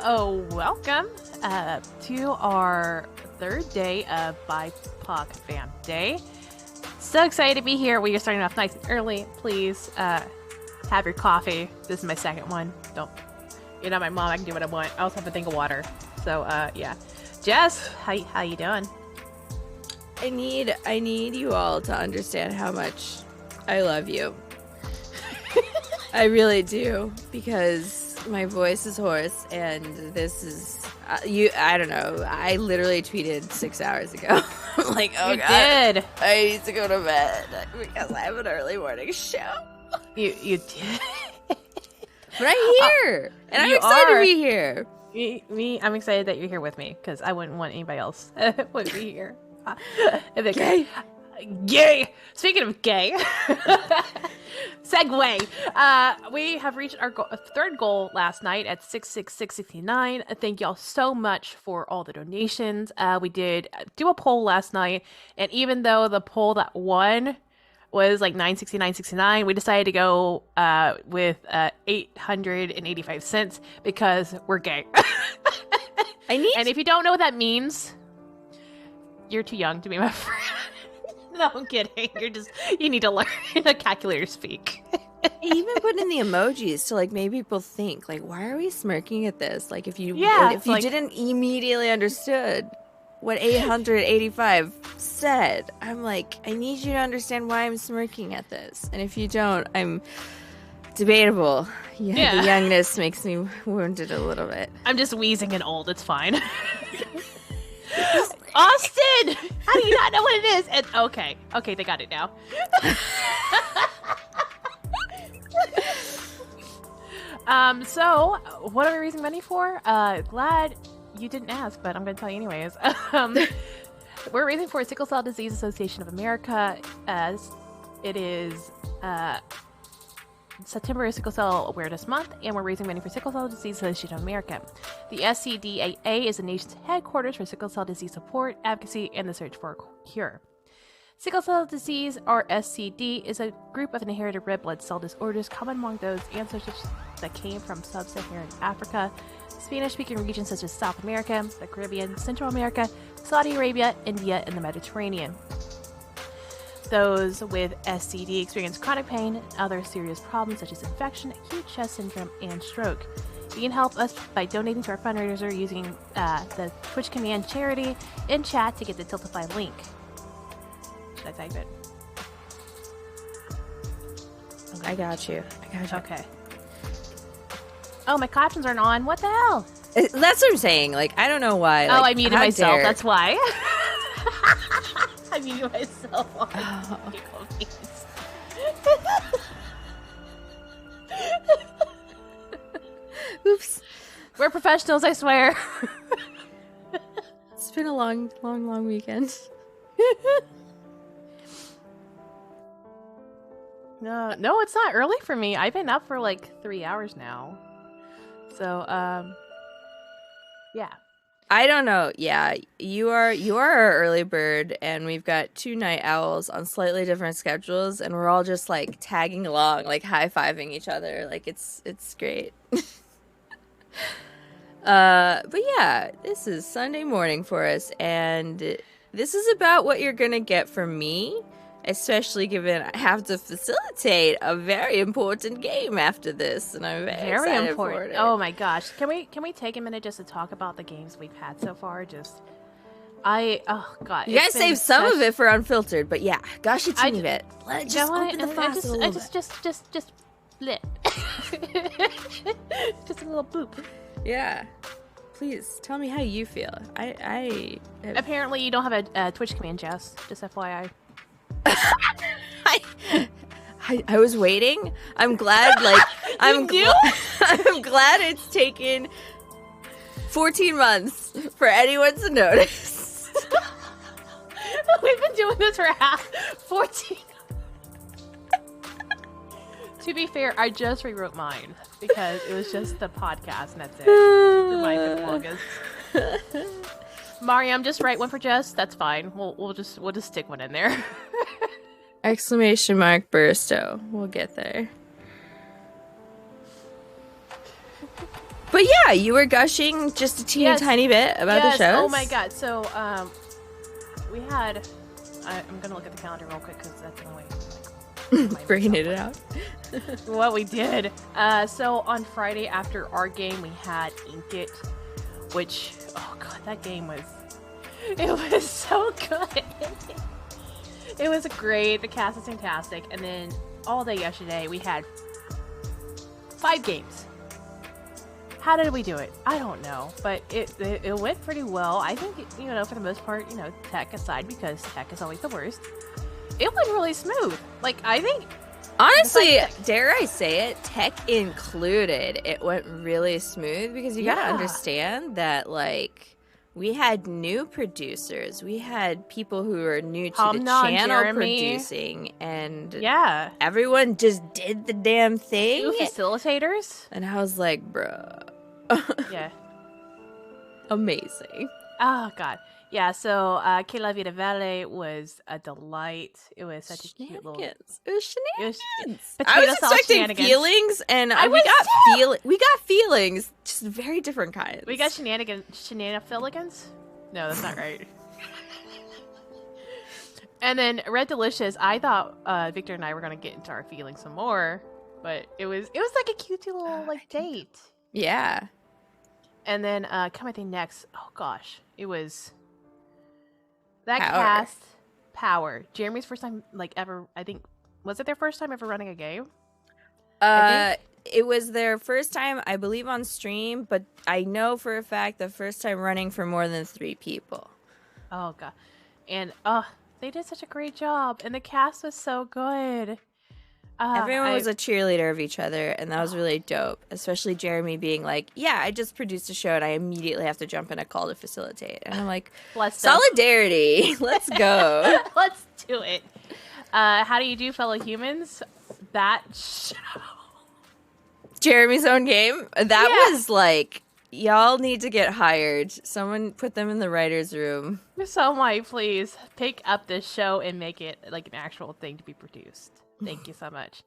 Welcome to our third day of BIPOC Vamp Day. So excited to be here. We are starting off nice and early. Please have your coffee. This is my second one. You're not my mom. I can do what I want. I also have a thing of water. So, yeah. Jess, how you doing? I need you all to understand how much I love you. I really do, because my voice is hoarse, and this is I don't know. I literally tweeted 6 hours ago. I'm like, oh you god, did. I need to go to bed because I have an early morning show. You did. But I'm here, and I'm excited to be here. I'm excited that you're here with me, because I wouldn't want anybody else would be here. Gay. Gay. Speaking of gay, segue. We have reached our third goal last night at 66669. Thank y'all so much for all the donations. We did do a poll last night, and even though the poll that won was like 969.69, we decided to go with 885 cents because we're gay. And if you don't know what that means, you're too young to be my friend. No, I'm kidding. You need to learn a calculator speak. Even put in the emojis to like make people think, like, why are we smirking at this? Like, if you didn't immediately understood what 885 said, I'm like, I need you to understand why I'm smirking at this. And if you don't, I'm debatable. Yeah. The youngness makes me wounded a little bit. I'm just wheezing and old. It's fine. Austin! How do you not know what it is? And, okay, they got it now. So, what are we raising money for? Glad you didn't ask, but I'm going to tell you anyways. We're raising for Sickle Cell Disease Association of America, as it is September is Sickle Cell Awareness Month, and we're raising money for Sickle Cell Disease Association of America. The SCDAA is the nation's headquarters for sickle cell disease support, advocacy, and the search for a cure. Sickle cell disease, or SCD, is a group of inherited red blood cell disorders common among those ancestors that came from sub-Saharan Africa, Spanish-speaking regions such as South America, the Caribbean, Central America, Saudi Arabia, India, and the Mediterranean. Those with SCD experience chronic pain and other serious problems such as infection, acute chest syndrome, and stroke. You can help us by donating to our fundraiser using the Twitch command charity in chat to get the Tiltify link. Should I type it? I got you. Okay. Oh, my captions aren't on. What the hell? That's what I'm saying. Like, I don't know why. Like, I muted myself. That's why. I muted myself. Oops. We're professionals, I swear. It's been a long weekend. No, it's not early for me. I've been up for like 3 hours now. So, yeah. I don't know. Yeah, you are our early bird, and we've got two night owls on slightly different schedules, and we're all just like tagging along, like high-fiving each other. Like it's great. But yeah, this is Sunday morning for us, and this is about what you're gonna get from me, especially given I have to facilitate a very important game after this, and I'm very excited for it. Oh my gosh. Can we take a minute just to talk about the games we've had so far? Oh god. You guys saved some of it for Unfiltered, but yeah, gosh, a teeny bit. Let's just open the faucet a little bit. Just split. Just a little boop. Yeah. Please tell me how you feel. Apparently you don't have a Twitch command, Jess. Just FYI. I was waiting. I'm glad. Like I'm glad it's taken 14 months for anyone to notice. We've been doing this for 14. To be fair, I just rewrote mine because it was just the podcast and that's it. Remind me the longest. Mariam, just write one for Jess. That's fine. We'll just stick one in there. Exclamation mark Bursto. We'll get there. But yeah, you were gushing just a teeny tiny bit about the shows. Oh my god. So we had. I'm gonna look at the calendar real quick because that's the way. Bringing it out. What we did. So on Friday after our game, we had Ink It, which that game was. It was so good. It was great. The cast was fantastic, and then all day yesterday we had 5 games. How did we do it? I don't know, but it went pretty well. I think, for the most part, tech aside, because tech is always the worst, it went really smooth. Like, I think... Honestly, dare I say it, tech included, it went really smooth, because you gotta understand that, like, we had new producers. We had people who were new to the channel producing, and everyone just did the damn thing. 2 facilitators. And I was like, bruh. Yeah. Amazing. Oh, God. Yeah, so Que La Vida Vale was a delight. It was such a cute little... It was shenanigans. I was expecting feelings, and we got feelings, just very different kinds. We got shenanigans? No, that's not right. And then Red Delicious, I thought Victor and I were going to get into our feelings some more, but it was like a cute little date. Yeah. And then coming to next, oh gosh, it was... That cast, Power. Jeremy's first time, ever, I think, was it their first time ever running a game? It was their first time, I believe, on stream, but I know for a fact the first time running for more than 3 people. Oh, God. And, they did such a great job, and the cast was so good. Everyone was a cheerleader of each other, and that was really dope. Especially Jeremy being like, yeah, I just produced a show, and I immediately have to jump in a call to facilitate. And I'm like, solidarity. Let's go. Let's do it. How do you do, fellow humans? That show. Jeremy's own game? That was like, y'all need to get hired. Someone put them in the writer's room. Somebody, please, pick up this show and make it like an actual thing to be produced. Thank you so much.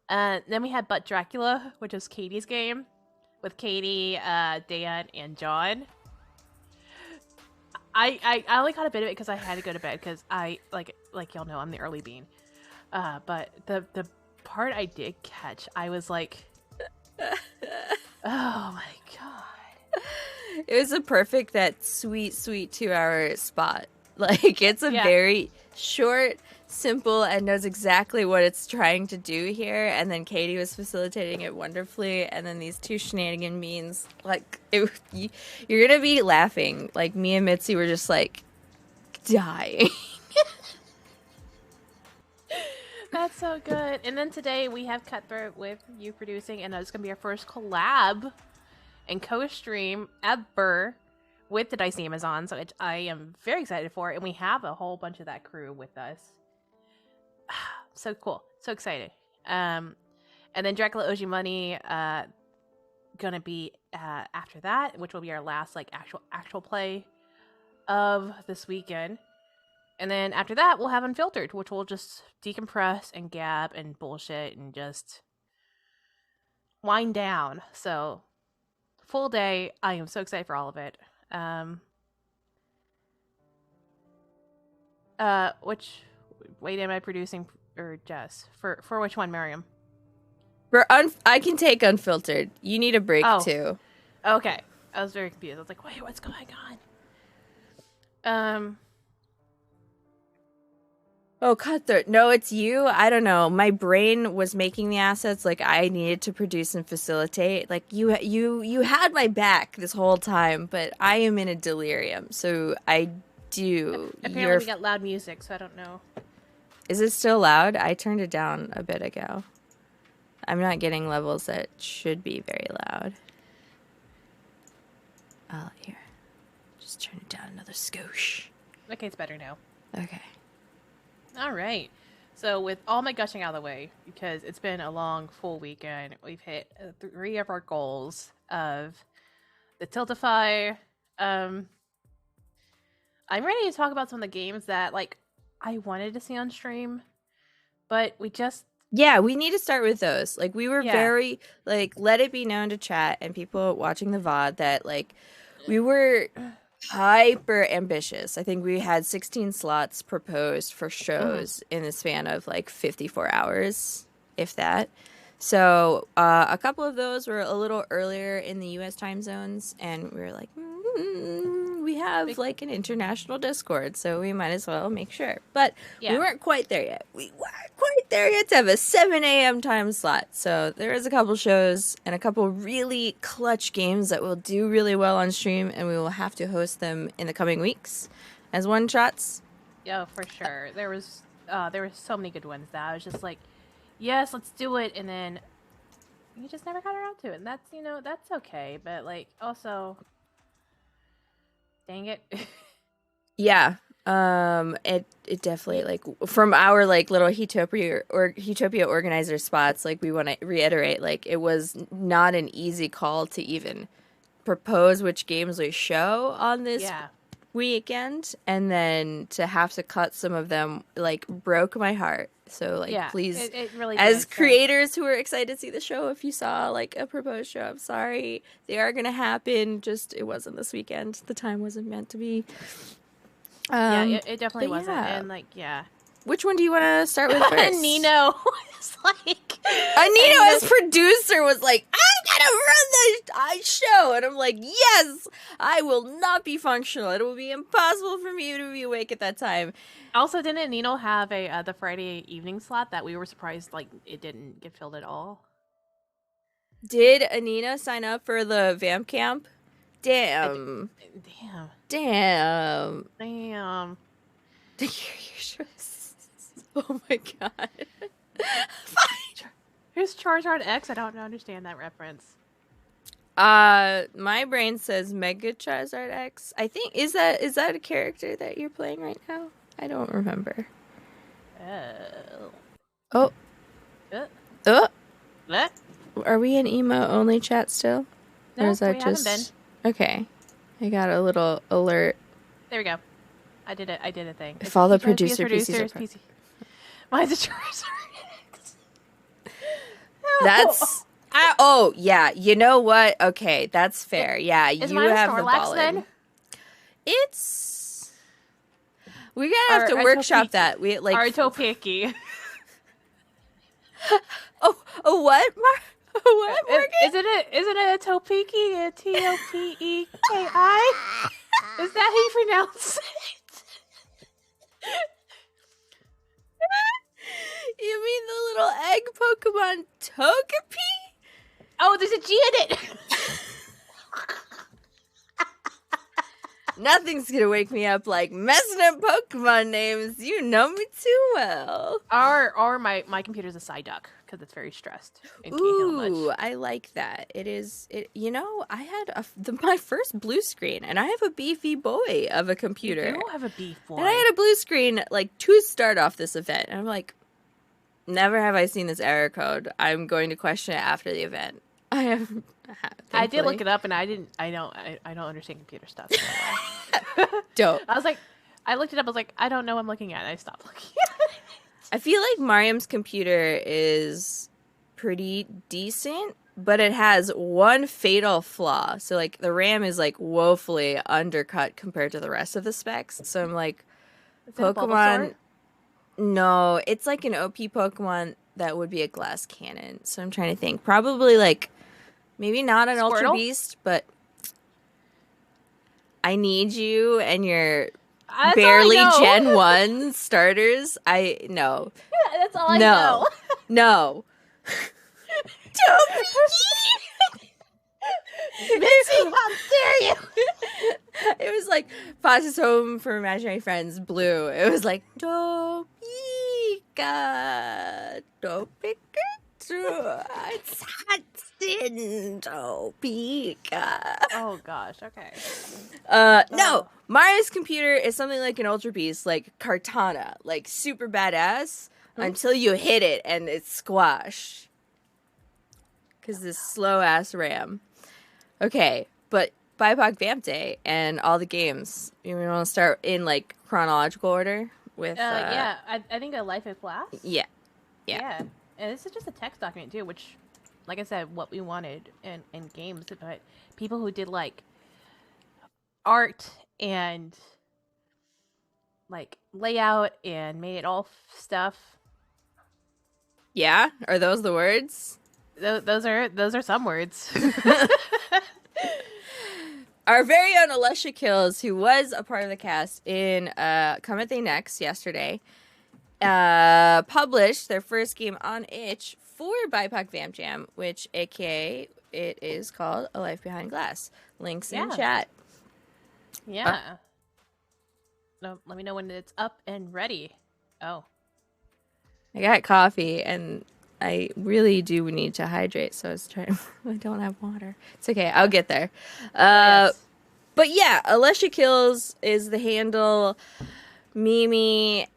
Then we had But Dracula, which was Katie's game, with Katie, Dan, and John. I only caught a bit of it because I had to go to bed because I like y'all know I'm the early bean. But the part I did catch, I was like, oh my god! It was a perfect that sweet 2-hour spot. Like it's a very short, simple, and knows exactly what it's trying to do here. And then Katie was facilitating it wonderfully. And then these 2 shenanigan means, like, you're gonna be laughing. Like me and Mitzi were just like dying. That's so good. And then today we have Cutthroat with you producing, and it's gonna be our first collab and co-stream ever with the Dicey Amazons, which I am very excited for, and we have a whole bunch of that crew with us. So cool. So excited. And then Dracula Oji Money gonna be after that, which will be our last actual play of this weekend. And then after that, we'll have Unfiltered, which will just decompress and gab and bullshit and just wind down. So full day. I am so excited for all of it. Which wait, am I producing or Jess for which one, Miriam? I can take Unfiltered. You need a break too. Okay, I was very confused. I was like, wait, what's going on? Oh, Cutthroat. No, it's you. I don't know. My brain was making the assets. Like I needed to produce and facilitate. Like you had my back this whole time, but I am in a delirium. So I do. Apparently, we got loud music, so I don't know. Is it still loud? I turned it down a bit ago. I'm not getting levels that should be very loud. Oh, here. Just turn it down another skosh. Okay, it's better now. Okay. All right. So with all my gushing out of the way, because it's been a long, full weekend, we've hit 3 of our goals of the Tiltify. I'm ready to talk about some of the games that, like, I wanted to see on stream, but we just Yeah, we need to start with those. Like, we were very, like, let it be known to chat and people watching the VOD that, like, we were hyper ambitious. I think we had 16 slots proposed for shows in the span of, like, 54 hours, if that. So, a couple of those were a little earlier in the U.S. time zones, and we were like, we have, like, an international Discord, so we might as well make sure. But we weren't quite there yet. We weren't quite there yet to have a 7 a.m. time slot. So there is a couple shows and a couple really clutch games that will do really well on stream, and we will have to host them in the coming weeks as one-shots. Yeah, for sure. There were so many good ones that I was just like, yes, let's do it, and then you just never got around to it, and that's, that's okay, but, like, also, dang it. Yeah, it definitely, like, from our, like, little Heatopia organizer spots, like, we want to reiterate, like, it was not an easy call to even propose which games we show on this weekend, and then to have to cut some of them, like, broke my heart. So, like, please, it really as creators who are excited to see the show, if you saw, like, a proposed show, I'm sorry. They are going to happen, just it wasn't this weekend. The time wasn't meant to be. It definitely wasn't. And, like, Which one do you want to start with first? Nino was like... Nino as producer was like, I'm going to run the show. And I'm like, yes, I will not be functional. It will be impossible for me to be awake at that time. Also, didn't Nino have the Friday evening slot that we were surprised, like, it didn't get filled at all? Did Anina sign up for the Vamp Camp? Damn. Oh my god. Who's Charizard X? I don't understand that reference. My brain says Mega Charizard X. I think is that a character that you're playing right now? I don't remember. What? Are we in emo only chat still? No, or is that we just haven't been. Okay. I got a little alert. There we go. I did a thing. If all the producers PC. Mine's a Charizard X. That's yeah. You know what? Okay, that's fair. Yeah, is you mine have Snorlax, the ball then? It's we're gonna have to workshop that. We like Artopiki. Oh what? What? Isn't it a Topeki? A Topeki? Is that how you pronounce it? You mean the little egg Pokemon Togepi? Oh, there's a G in it. Nothing's gonna wake me up like messing up Pokemon names. You know me too well. Or my computer's a Psyduck because it's very stressed. And can't heal much. I like that. You know, I had my first blue screen, and I have a beefy boy of a computer. You do have a beef boy. And I had a blue screen like to start off this event, and I'm like, never have I seen this error code. I'm going to question it after the event. I have. I did look it up, and I don't understand computer stuff. Dope. I looked it up. I was like, I don't know what I'm looking at. And I stopped looking at it. I feel like Mariam's computer is pretty decent, but it has one fatal flaw. So, like, the RAM is, like, woefully undercut compared to the rest of the specs. So I'm like, Pokemon... No, it's like an OP Pokemon that would be a glass cannon. So I'm trying to think. Probably, like, maybe not an Squirtle? Ultra Beast, but I need you and your... barely Gen 1 starters. No. Yeah, that's all I know. No. Missy, how dare you? It was like Fox's Home for Imaginary Friends Blue. It was like Topeka. It's Hudson Topeka. Oh gosh, okay. No. Mario's computer is something like an Ultra Beast, like Kartana, like super badass until you hit it and it's squash. Because this slow ass RAM. Okay, but BIPOC Vamp Day and all the games. You want to start in like chronological order with? I think a Life of Glass. Yeah. And this is just a text document too, which, like I said, what we wanted in games. But people who did like art and like layout and made it all stuff. Yeah, are those the words? Those are some words. Our very own Alicia Kills, who was a part of the cast in Come At They Next yesterday, published their first game on itch for BIPOC Vamp Jam, which, aka, it is called A Life Behind Glass. Links in chat. Yeah. No, let me know when it's up and ready. Oh. I got coffee, and I really do need to hydrate, so I don't have water. It's okay, I'll get there. Yes. But yeah, Alicia Kills is the handle. Mimi,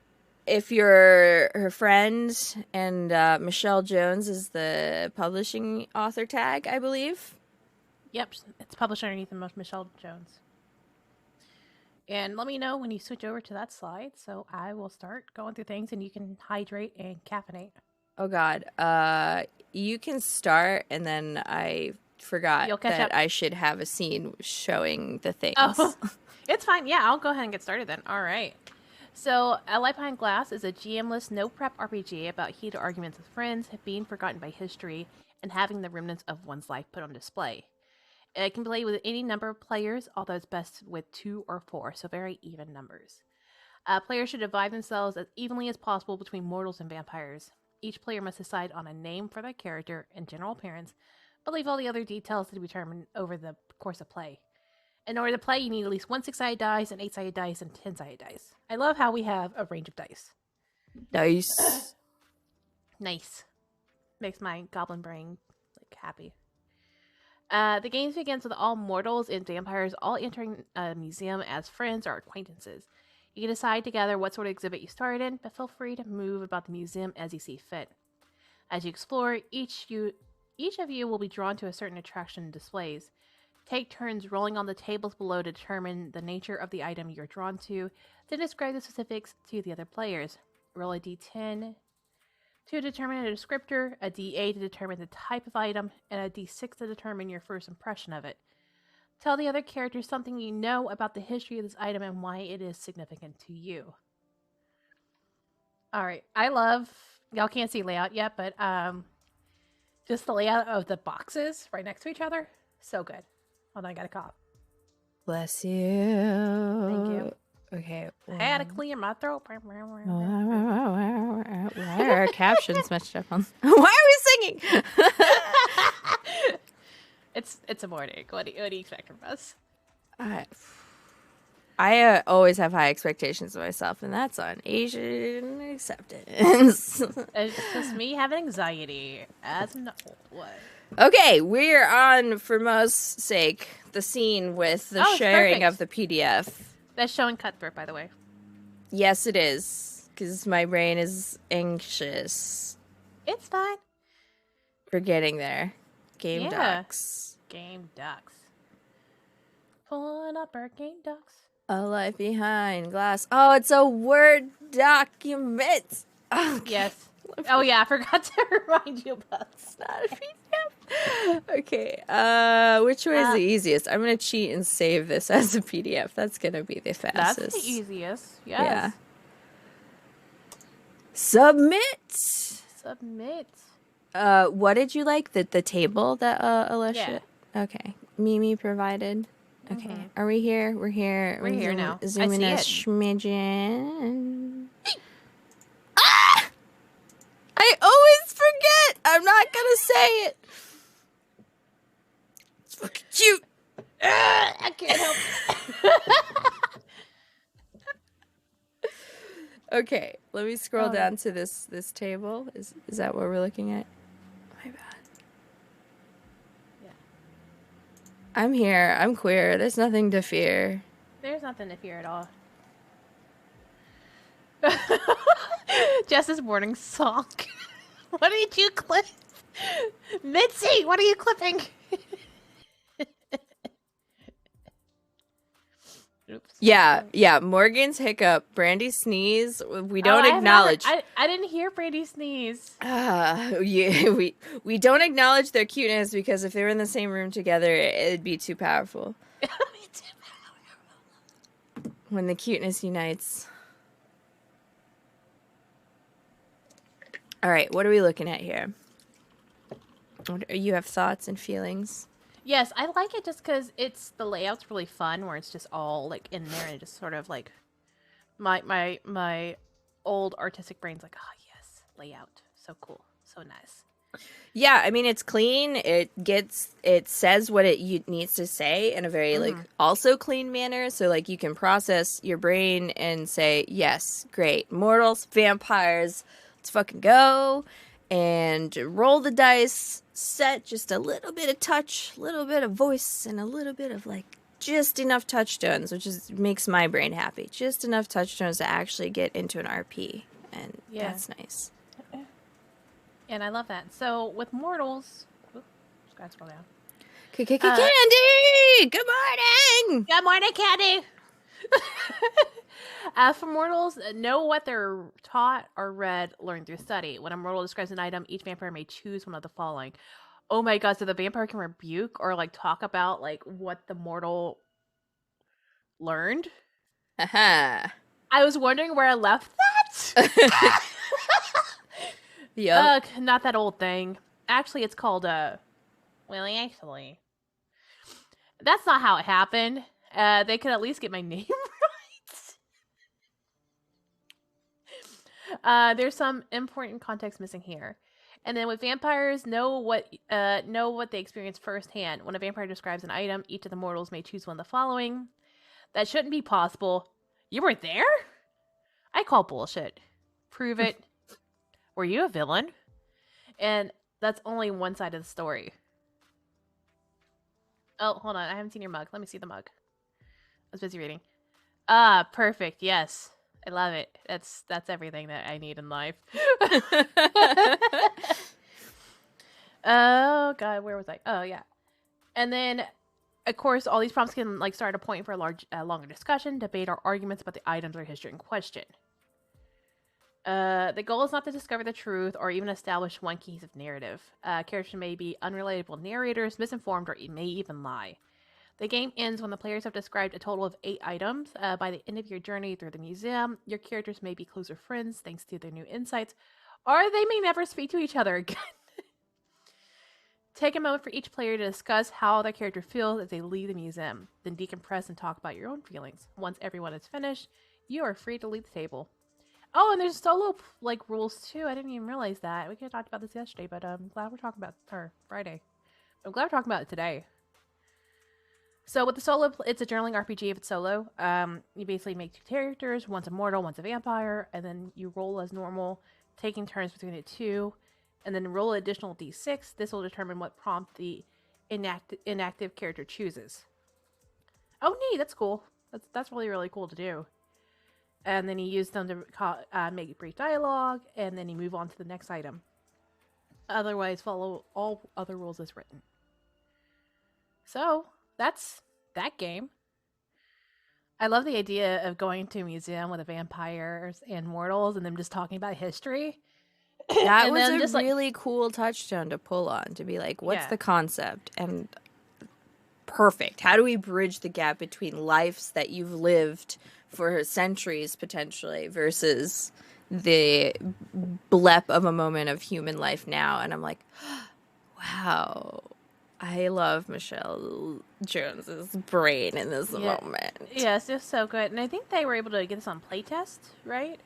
if you're her friend, and Michelle Jones is the publishing author tag, I believe. Yep, it's published underneath Michelle Jones. And let me know when you switch over to that slide, so I will start going through things, and you can hydrate and caffeinate. Oh God, you can start, and then I forgot that I should have a scene showing the things. Oh, it's fine. Yeah, I'll go ahead and get started then. All right. So, A Life Behind Glass is a GM-less, no-prep RPG about heated arguments with friends, being forgotten by history, and having the remnants of one's life put on display. It can play with any number of players, although it's best with 2 or 4, so very even numbers. Players should divide themselves as evenly as possible between mortals and vampires. Each player must decide on a name for their character and general appearance, but leave all the other details to be determined over the course of play. In order to play, you need at least 1 6-sided dice, an 8-sided dice, and 10-sided dice. I love how we have a range of dice. Nice. Nice. Makes my goblin brain happy. The game begins with all mortals and vampires all entering a museum as friends or acquaintances. You can decide together what sort of exhibit you start in, but feel free to move about the museum as you see fit. As you explore, each of you will be drawn to a certain attraction and displays. Take turns rolling on the tables below to determine the nature of the item you're drawn to, then describe the specifics to the other players. Roll a d10 to determine a descriptor, a d8 to determine the type of item, and a d6 to determine your first impression of it. Tell the other characters something you know about the history of this item and why it is significant to you. Alright, I love... Y'all can't see layout yet, but just the layout of the boxes right next to each other. So good. Hold on, I got a cough. Bless you. Thank you. Okay. I had to clear my throat. Why are our captions messed up on? Why are we singing? It's a morning. What do you expect from us? I always have high expectations of myself, and that's on Asian acceptance. It's just me having anxiety as an old one. Okay, we're on, for most sake, the scene with the sharing of the PDF. That's showing Cutthroat, by the way. Yes, it is, because my brain is anxious. It's fine. We're getting there. Game ducks. Game ducks. Pulling up our game ducks. A Life Behind Glass. Oh, it's a Word document. Oh, yes. Oh, yeah, I forgot to remind you about it's not a PDF. Okay, which way is the easiest? I'm going to cheat and save this as a PDF. That's going to be the fastest. That's the easiest, yes. Yeah. Submit. Submit. What did you like? The table that Alicia... Yeah. Okay. Mimi provided. Okay. Mm-hmm. Are we here? We're here. We're here now. Zooming a smidgen. I always forget. I'm not gonna say it. It's fucking cute. I can't help it. Okay, let me scroll down to this table. Is that what we're looking at? My bad. Yeah. I'm here. I'm queer. There's nothing to fear. There's nothing to fear at all. Jess's morning song. What did you clip? Mitzi, what are you clipping? Oops. Yeah. Morgan's hiccup, Brandy's sneeze. We don't acknowledge. I didn't hear Brandy sneeze. We don't acknowledge their cuteness because if they were in the same room together, it'd be too powerful. When the cuteness unites. All right, what are we looking at here? You have thoughts and feelings? Yes, I like it just because the layout's really fun, where it's just all like in there and just sort of like my old artistic brain's like, oh yes, layout, so cool, so nice. Yeah, I mean it's clean. It says what it needs to say in a very like also clean manner. So like you can process your brain and say, yes, great, mortals, vampires, let's fucking go. And roll the dice, set just a little bit of touch, a little bit of voice, and a little bit of like just enough touchstones, which makes my brain happy. Just enough touchstones to actually get into an RP, and that's nice. And I love that. So with mortals, just gotta scroll down. Candy, good morning. Good morning, Candy. For mortals, know what they're taught or read, learned through study. When a mortal describes an item, each vampire may choose one of the following. Oh my god, so the vampire can rebuke or like talk about like what the mortal learned? I was wondering where I left that. Yep. Not that old thing. Actually, it's called that's not how it happened. They could at least get my name right. There's some important context missing here. And then with vampires, know what they experience firsthand. When a vampire describes an item, each of the mortals may choose one of the following. That shouldn't be possible. You were there? I call bullshit. Prove it. Were you a villain? And that's only one side of the story. Oh, hold on. I haven't seen your mug. Let me see the mug. I was busy reading. Ah, perfect. Yes. I love it. That's everything that I need in life. Oh, God. Where was I? Oh, yeah. And then, of course, all these prompts can like start a point for a longer discussion, debate, or arguments about the items or history in question. The goal is not to discover the truth or even establish one cohesive narrative. Characters may be unrelatable narrators, misinformed, or may even lie. The game ends when the players have described a total of 8 items. By the end of your journey through the museum, your characters may be closer friends thanks to their new insights, or they may never speak to each other again. Take a moment for each player to discuss how their character feels as they leave the museum, then decompress and talk about your own feelings. Once everyone is finished, you are free to leave the table. Oh, and there's solo like rules too. I didn't even realize that. We could have talked about this yesterday, but I'm glad we're talking about Friday. I'm glad we're talking about it today. So with the solo, it's a journaling RPG if it's solo. You basically make 2 characters. One's a mortal, one's a vampire, and then you roll as normal, taking turns between the 2, and then roll an additional d6. This will determine what prompt the inactive character chooses. Oh, neat! That's cool. That's really, really cool to do. And then you use them to make brief dialogue, and then you move on to the next item. Otherwise, follow all other rules as written. So, that's that game. I love the idea of going to a museum with vampires and mortals and them just talking about history. That was a really cool touchstone to pull on, to be like, what's the concept? And perfect. How do we bridge the gap between lives that you've lived for centuries potentially versus the blep of a moment of human life now? And I'm like, wow, I love Michelle Jones's brain in this moment. Yeah, it's just so good. And I think they were able to get this on playtest, right?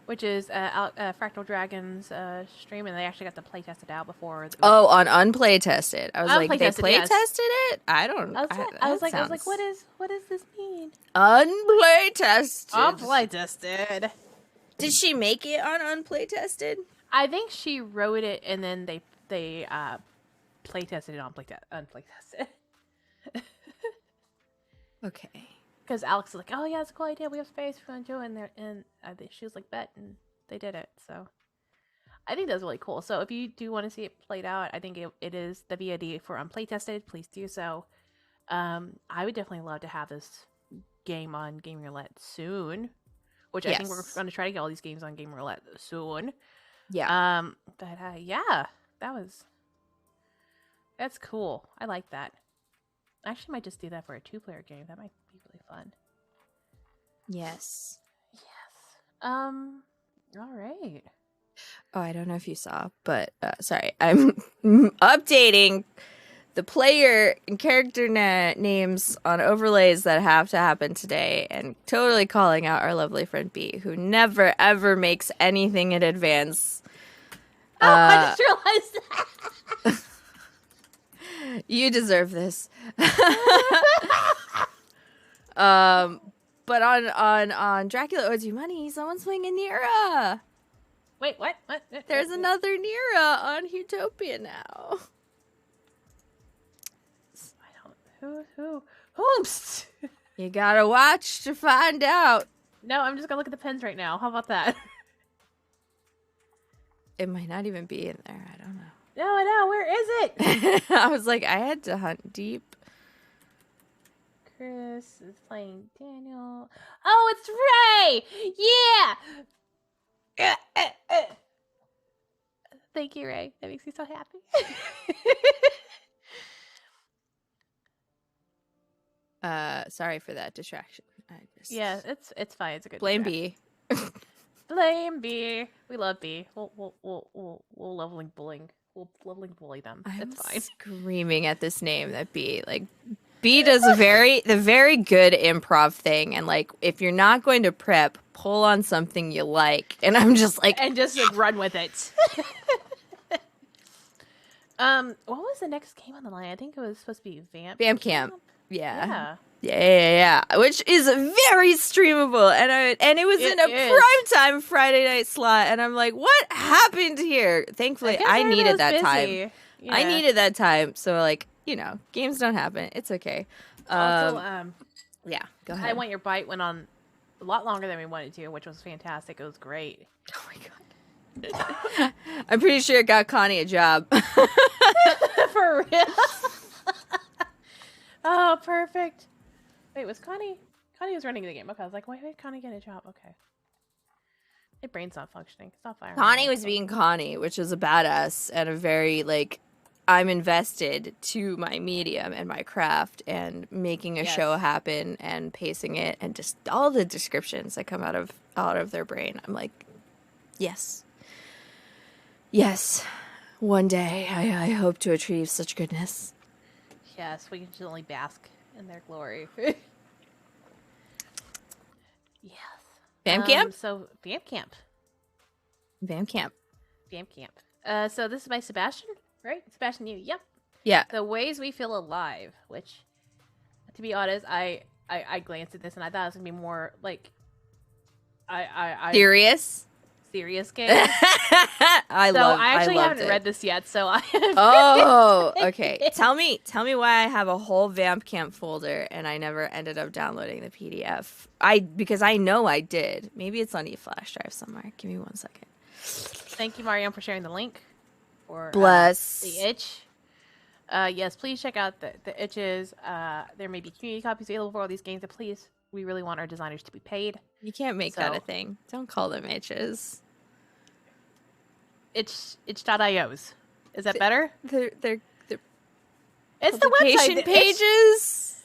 Which is Fractal Dragon's stream, and they actually got to playtest it out before. On unplaytested. I was like, they playtested it? I was like, what does this mean? Unplaytested. Unplaytested. Did she make it on unplaytested? I think she wrote it, and then they playtested it on unplaytested. Okay. Because Alex was like, oh yeah, it's a cool idea. We have space. We want to do it. And she was like, bet. And they did it. So I think that's really cool. So if you do want to see it played out, I think it is the VOD for unplaytested. Please do so. I would definitely love to have this game on Game Roulette soon, which I think we're going to try to get all these games on Game Roulette soon. Yeah. But yeah, that's cool. I like that. I actually might just do that for a 2-player game. That might be really fun. Yes. All right. Oh, I don't know if you saw, but sorry, I'm updating the player and character names on overlays that have to happen today, and totally calling out our lovely friend B, who never ever makes anything in advance. Oh, I just realized that. You deserve this. But on Dracula Owes You Money, someone's playing Anira. Wait, what? There's another Nira on Utopia now. Who? You gotta watch to find out. No, I'm just gonna look at the pins right now. How about that? It might not even be in there. I don't know. No, where is it? I was like, I had to hunt deep. Chris is playing Daniel. Oh, it's Ray! Yeah! Thank you, Ray. That makes me so happy. Sorry for that distraction. Yeah, it's fine. It's a good blame distraction. B. Blame B. We love B. We'll leveling bullying. We'll leveling bully them. It's fine. Screaming at this name that B. Like, B does the very good improv thing, and like, if you're not going to prep, pull on something you like, and I'm just like, and just like, run with it. What was the next game on the line? I think it was supposed to be Vamp Camp. Yeah. Which is very streamable, and it was in a primetime Friday night slot, and I'm like, what happened here? Thankfully, I needed that time. Yeah. I needed that time, so like, you know, games don't happen. It's okay. Also, yeah, go ahead. I Want Your Bite went on a lot longer than we wanted to, which was fantastic. It was great. Oh my god. I'm pretty sure it got Connie a job. For real? Oh, perfect. Wait, was Connie was running the game. Okay, I was like, why did Connie get a job? Okay. My brain's not functioning. It's not firing. Connie was being Connie, which is a badass and a very, like, I'm invested to my medium and my craft and making a show happen and pacing it and just all the descriptions that come out of their brain. I'm like, yes. Yes. One day I hope to achieve such goodness. Yes, we can just only bask in their glory. Yes. Vamp Camp? So, Vamp Camp. Vamp Camp. Vamp Camp. So this is by Sebastian, right? Sebastian, you. Yep. Yeah. The Ways We Feel Alive, which, to be honest, I glanced at this and I thought it was going to be more, like, Serious game. I actually haven't read this yet, so I Oh, okay. Tell me why I have a whole Vamp Camp folder and I never ended up downloading the PDF. Because I know I did. Maybe it's on eFlash drive somewhere. Give me 1 second. Thank you, Mariam, for sharing the link for Bless the itch. Yes, please check out the itches. There may be community copies available for all these games, but please, we really want our designers to be paid. You can't make that a thing. Don't call them itches. Itch.ios. Is that better? They're it's the website pages.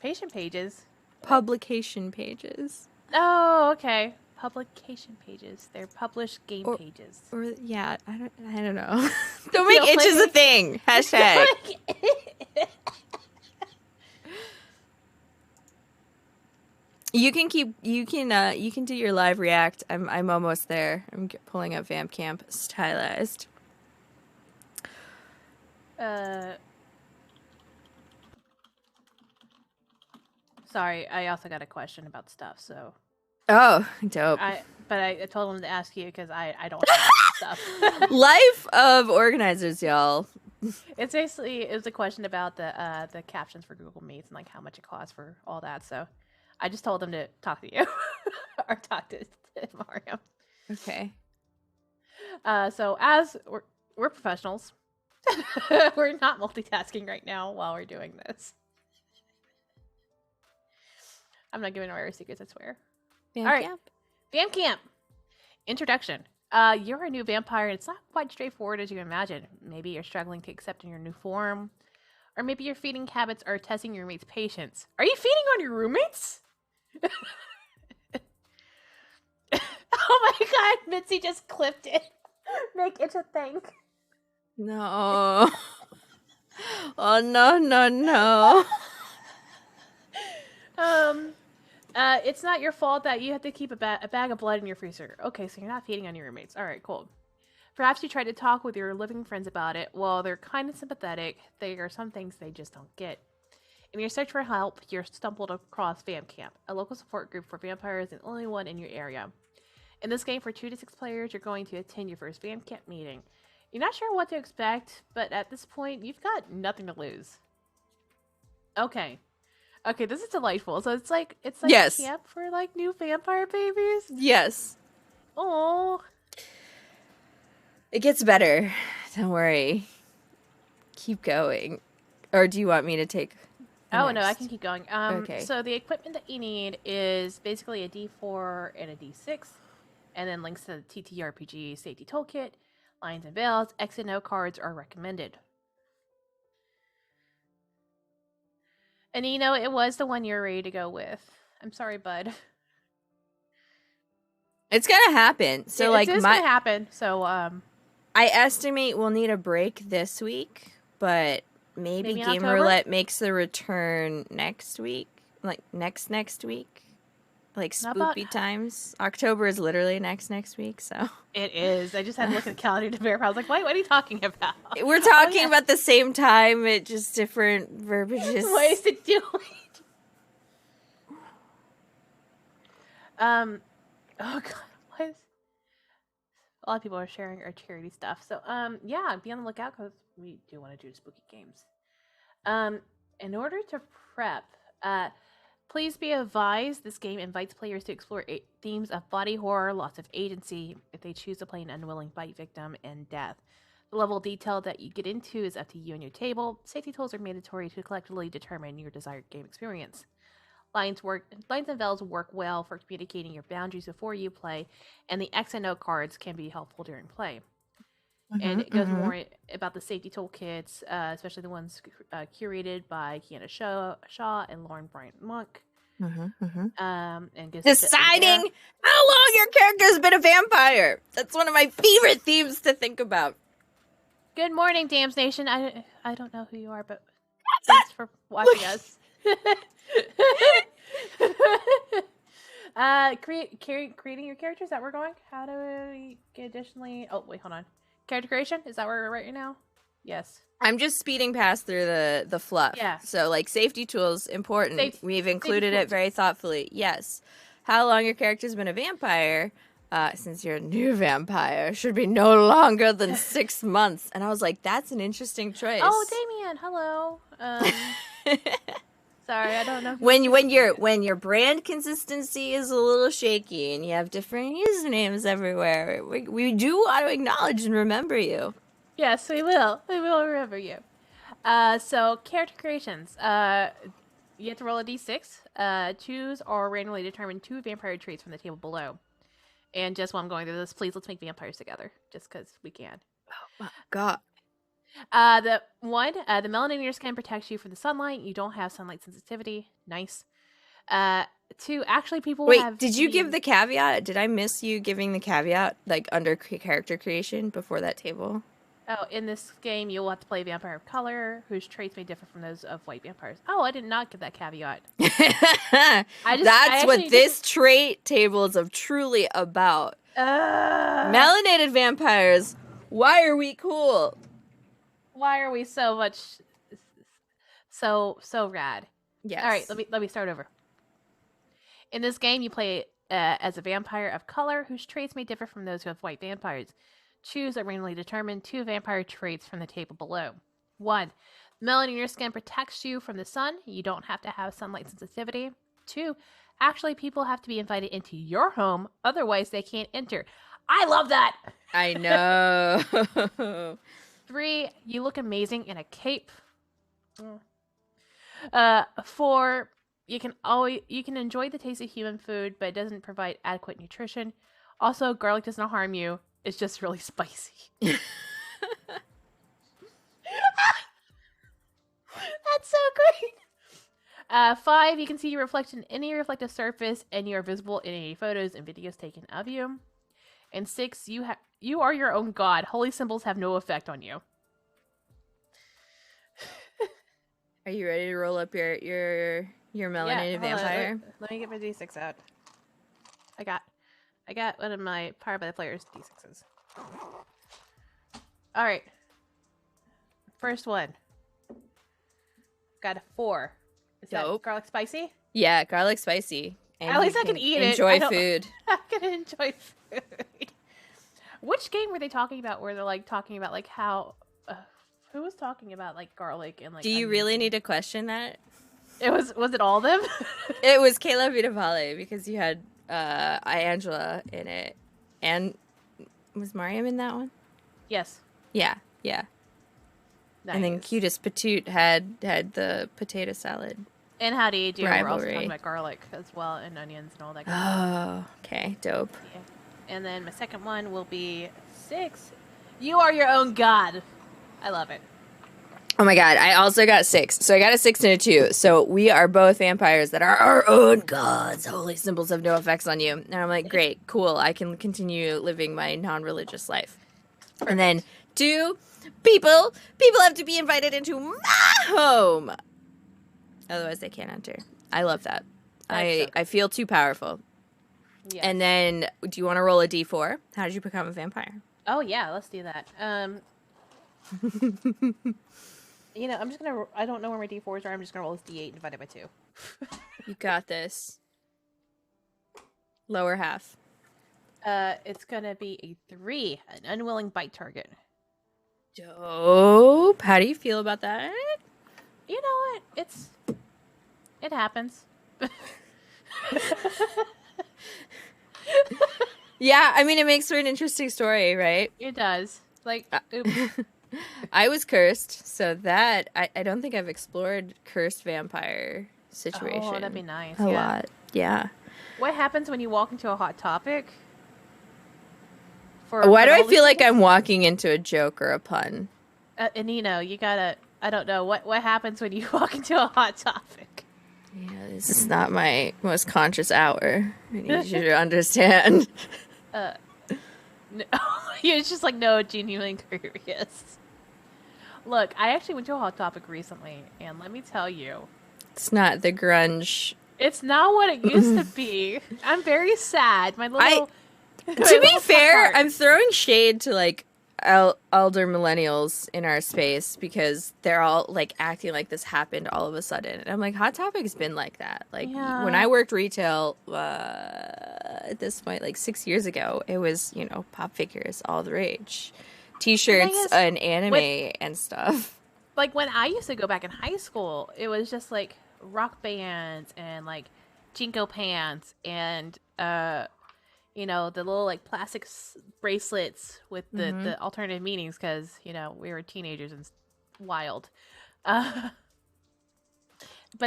Patient pages. Publication pages. Oh, okay. Publication pages. They're published game pages. Or yeah, I don't know. Don't make itches a thing. Hashtag. You can do your live react. I'm almost there. I'm pulling up Vamp Camp stylized. Sorry, I also got a question about stuff, so. Oh, dope. But I told him to ask you because I don't have stuff. Life of organizers, y'all. It was a question about the captions for Google Meets and like how much it costs for all that, so. I just told him to talk to you or talk to Mario. Okay. So as we're professionals, we're not multitasking right now while we're doing this. I'm not giving away our secrets, I swear. Vamp All right. Camp? Vamp Camp. Introduction. You're a new vampire. It's not quite straightforward as you imagine. Maybe you're struggling to accept your new form. Or maybe your feeding habits are testing your roommate's patience. Are you feeding on your roommates? Oh my god, Mitzi just clipped it. Make it a thing. No. Oh, no. It's not your fault that you have to keep a bag of blood in your freezer. Okay, so you're not feeding on your roommates. All right, cool. Perhaps you tried to talk with your living friends about it. Well, they're kind of sympathetic. There are some things they just don't get. In your search for help, you're stumbled across Vamp Camp, a local support group for vampires and only one in your area. In this game, for 2 to 6 players, you're going to attend your first Vamp Camp meeting. You're not sure what to expect, but at this point, you've got nothing to lose. Okay, this is delightful. So it's like yes. camp for like new vampire babies. Yes. Oh, it gets better. Don't worry. Keep going. Or do you want me to take? Oh no, I can keep going. Okay. So the equipment that you need is basically a D4 and a D6, and then links to the TTRPG safety toolkit, lines and veils. X and O cards are recommended. And you know, it was the one you're ready to go with. I'm sorry, bud. It's gonna happen. So it's gonna happen. So I estimate we'll need a break this week, but maybe Game Roulette makes the return next week, like next week, like spoopy times. October is literally next week, so it is. I just had to look at the calendar to verify. I was like, "What are you talking about?" We're talking about the same time, it just different verbiages. Ways to do it. Oh god, what is... A lot of people are sharing our charity stuff. So yeah, be on the lookout because we do want to do spooky games. In order to prep, please be advised this game invites players to explore themes of body horror, loss of agency, if they choose to play an unwilling bite victim, and death. The level of detail that you get into is up to you and your table. Safety tools are mandatory to collectively determine your desired game experience. Lines and veils work well for communicating your boundaries before you play, and the X and O cards can be helpful during play. And it goes more about the safety toolkits, especially the ones curated by Kiana Shaw and Lauren Bryant Monk. And deciding how long your character's been a vampire. That's one of my favorite themes to think about. Good morning, Dams Nation. I don't know who you are, but thanks for watching us. Creating your characters, that we're going. How do we get additionally? Oh wait, hold on. Character creation, is that where we're right now? Yes. I'm just speeding past through the fluff. Yeah. So like safety tools important. We've included it very thoughtfully. Yes. How long your character's been a vampire? Since you're a new vampire, should be no longer than 6 months. And I was like, that's an interesting choice. Oh, Damien, hello. Sorry, I don't know. When your brand consistency is a little shaky and you have different usernames everywhere, we do want to acknowledge and remember you. Yes, we will. We will remember you. So character creations. You have to roll a d6. Choose or randomly determine 2 vampire traits from the table below. And just while I'm going through this, please let's make vampires together, just because we can. Oh my god. The melanin in your skin protects you from the sunlight. You don't have sunlight sensitivity. Nice. 2, actually, people have... Did you give the caveat? Did I miss you giving the caveat, like, under character creation before that table? Oh, in this game, you will have to play a vampire of color, whose traits may differ from those of white vampires. Oh, I did not give that caveat. That's what this trait table is truly about. Melanated vampires, why are we cool? Why are we so much... So rad? Yes. All right, let me start over. In this game, you play as a vampire of color, whose traits may differ from those of white vampires. Choose or randomly determine 2 vampire traits from the table below. 1. Melanin in your skin protects you from the sun. You don't have to have sunlight sensitivity. 2. Actually, people have to be invited into your home. Otherwise, they can't enter. I love that! I know. 3. You look amazing in a cape. 4. You can enjoy the taste of human food, but it doesn't provide adequate nutrition. Also, garlic does not harm you. It's just really spicy. That's so great. 5, you can see your reflection in any reflective surface, and you are visible in any photos and videos taken of you. And 6, you are your own god. Holy symbols have no effect on you. Are you ready to roll up your melanated vampire? Let me get my D6 out. I got one of my Powered by the Players D6s. All right. First one. Got a 4. Is that garlic spicy? Yeah, garlic spicy. And at least I can eat it. Enjoy food. I can enjoy food. Which game were they talking about where they're like talking about like how who was talking about like garlic and like? Do you really need to question that? Was it all of them? It was Kayla Vitavale because you had Angela in it, and was Mariam in that one? Yes. Yeah. Nice. And then Cutest Patoot had the potato salad. And how do you do? Rivalry. We're also talking about garlic as well, and onions and all that. Oh, okay, dope. Yeah. And then my second one will be 6. You are your own god. I love it. Oh my god, I also got 6. So I got a 6 and a 2. So we are both vampires that are our own gods. Holy symbols have no effects on you. And I'm like, great, cool. I can continue living my non-religious life. Perfect. And then 2, people have to be invited into my home. Otherwise they can't enter. I love that. I feel too powerful. Yes. And then, do you want to roll a d4? How did you become a vampire? Oh yeah, let's do that. You know, I'm just gonna. I don't know where my d4s are. I'm just gonna roll this d8 divided by 2. You got this. Lower half. It's gonna be a 3, an unwilling bite target. Dope. How do you feel about that? You know what? It happens. Yeah, I mean, it makes for an interesting story, right? It does. Like, oops. I was cursed, so that I don't think I've explored cursed vampire situation. Oh, that'd be nice. A lot, yeah. What happens when you walk into a hot topic? Why do I feel like I'm walking into a joke or a pun? And you know, you gotta. I don't know what happens when you walk into a hot topic. Yeah, this is not my most conscious hour. I need you to understand. No, it's just like no, genuinely curious. Look, I actually went to a hot topic recently, and let me tell you, it's not the grunge. It's not what it used to be. I'm very sad. My little. To be fair, I'm throwing shade to like elder millennials in our space because they're all like acting like this happened all of a sudden. And I'm like, Hot Topic's been like that. Like when I worked retail at this point, like 6 years ago, it was, you know, pop figures, all the rage. T-shirts and anime and stuff. Like when I used to go back in high school, it was just like rock bands and like Jinko pants and you know, the little like plastic bracelets with the alternative meanings because, you know, we were teenagers and wild. But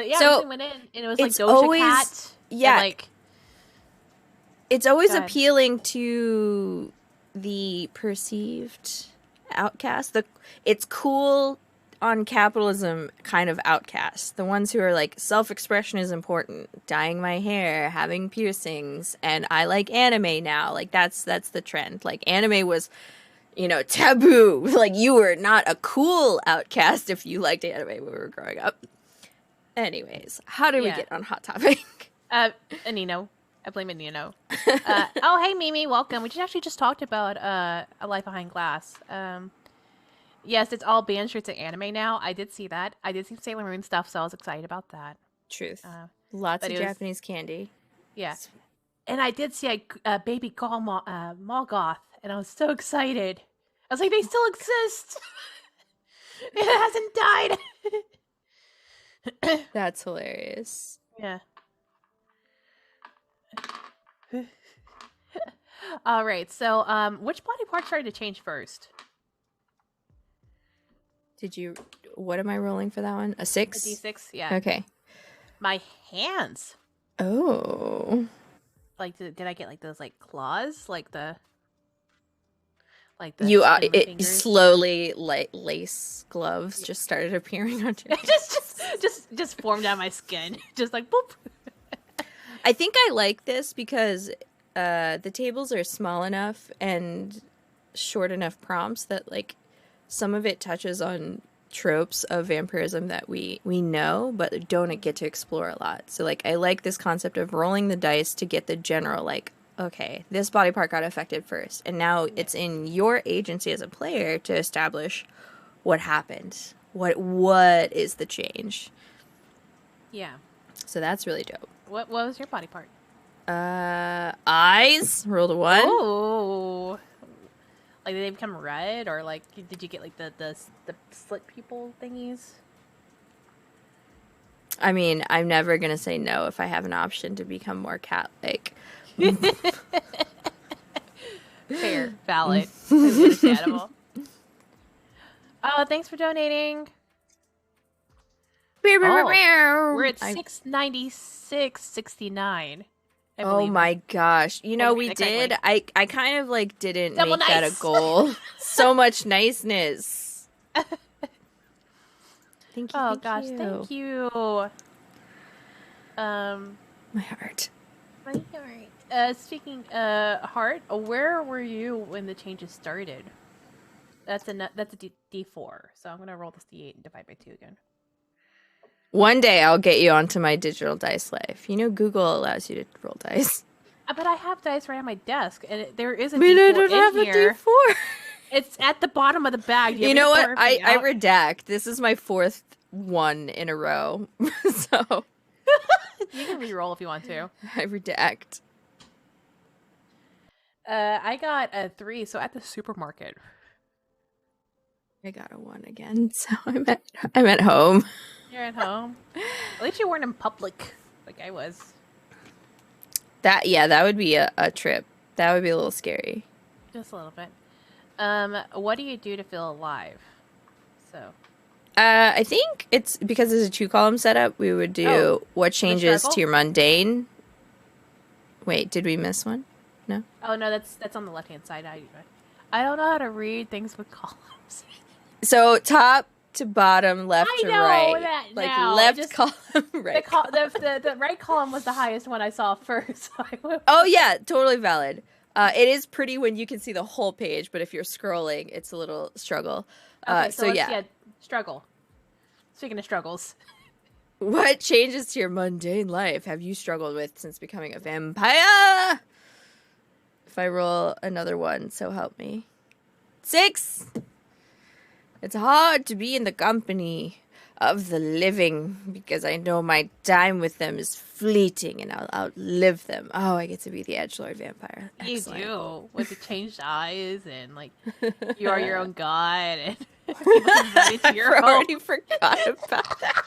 yeah, so I went in and it was like Doja Cat. Yeah. And, like, it's always appealing to the perceived outcast. It's cool on capitalism kind of outcasts. The ones who are like, self-expression is important, dyeing my hair, having piercings, and I like anime now. Like that's the trend. Like anime was, you know, taboo. Like you were not a cool outcast if you liked anime when we were growing up. Anyways, how did we get on Hot Topic? Nino. I blame it, Nino. Oh, hey, Mimi, welcome. We actually just talked about A Life Behind Glass. Yes, it's all band shirts and anime now. I did see that. I did see Sailor Moon stuff, so I was excited about that. Truth. Lots of Japanese candy. Yeah. And I did see a baby doll Molgoth, and I was so excited. I was like, they still exist! It hasn't died! That's hilarious. Yeah. All right, so which body part started to change first? What am I rolling for that one? A 6? A D6, yeah. Okay. My hands. Oh. Like, did I get like those like claws, like the you fingers? Slowly like lace gloves just started appearing on your just formed out my skin, just like boop. I think I like this because the tables are small enough and short enough prompts that like some of it touches on tropes of vampirism that we know but don't get to explore a lot. So like I like this concept of rolling the dice to get the general like, okay, this body part got affected first, and now it's in your agency as a player to establish what happened. What is the change? Yeah. So that's really dope. What was your body part? Eyes. Rolled a 1. Oh. Like, did they become red, or like, did you get like the slit pupil thingies? I mean, I'm never gonna say no if I have an option to become more cat-like. Fair, valid, understandable. Oh, thanks for donating. We're at 696.69. Oh my gosh. You know, we did. I kind of like didn't make that a goal. So much niceness. Thank you. Oh gosh, thank you. My heart. My heart. Speaking heart, where were you when the changes started? That's a D4. So I'm gonna roll this D8 and divide by 2 again. One day I'll get you onto my digital dice life. You know, Google allows you to roll dice. But I have dice right on my desk, and there is a D4 in here. I don't have a D4. It's at the bottom of the bag. You know what? I redact. This is my 4th one in a row. So you can re-roll if you want to. I redact. I got a 3, so at the supermarket. I got a 1 again, so I'm at home. You're at home. At least you weren't in public like I was. That would be a trip. That would be a little scary. Just a little bit. What do you do to feel alive? So I think it's because it's a 2-column setup. We would do what changes to your mundane. Wait, did we miss one? No. Oh no, that's on the left hand side. I don't know how to read things with columns. So top to bottom, left to right. That like now. left column, right. The right column was the highest one I saw first. Oh yeah, totally valid. It is pretty when you can see the whole page, but if you're scrolling, it's a little struggle. Okay, so yeah, struggle. Speaking of struggles, what changes to your mundane life have you struggled with since becoming a vampire? If I roll another 1, so help me. 6. It's hard to be in the company of the living because I know my time with them is fleeting and I'll outlive them. Oh, I get to be the edgelord vampire. Excellent. You do, with the changed eyes and like you are your own god and I already forgot about that.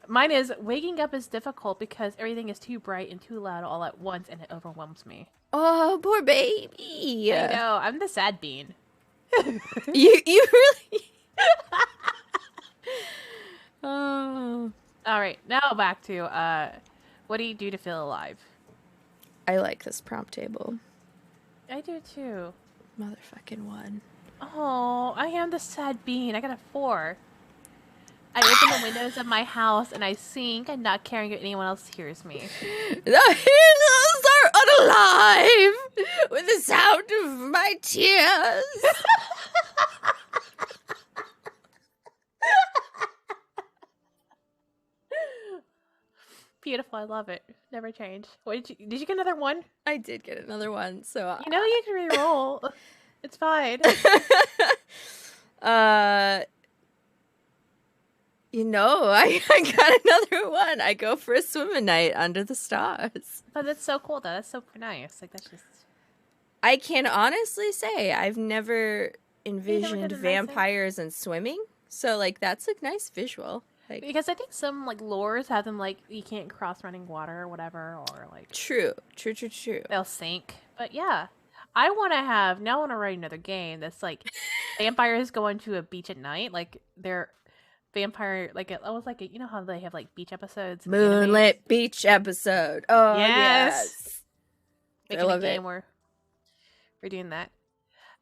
Mine is waking up is difficult because everything is too bright and too loud all at once and it overwhelms me. Oh, poor baby. I know, I'm the sad bean. you really Oh. All right, now back to what do you do to feel alive? I like this prompt table. I do too. Motherfucking 1. Oh, I am the sad bean. I got a 4. I open the windows of my house and I sing and not caring if anyone else hears me. The hills are unalive with the sound of my tears. Beautiful, I love it. Never change. What did you get another 1? I did get another 1, so you know you can re-roll. It's fine. You know, I got another 1. I go for a swim night under the stars. But that's so cool, though. That's so nice. Like, that's just... I can honestly say I've never envisioned vampires and swimming. So, like, that's a nice visual. Like, because I think some, like, lores have them, like, you can't cross running water or whatever, or, like... True. They'll sink. But, yeah. I want to write another game that's, like, vampires going to a beach at night. Like, they're vampire, like almost like you know how they have like beach episodes, Moonlit beach episode. Oh yes. I love a game it. where we're doing that.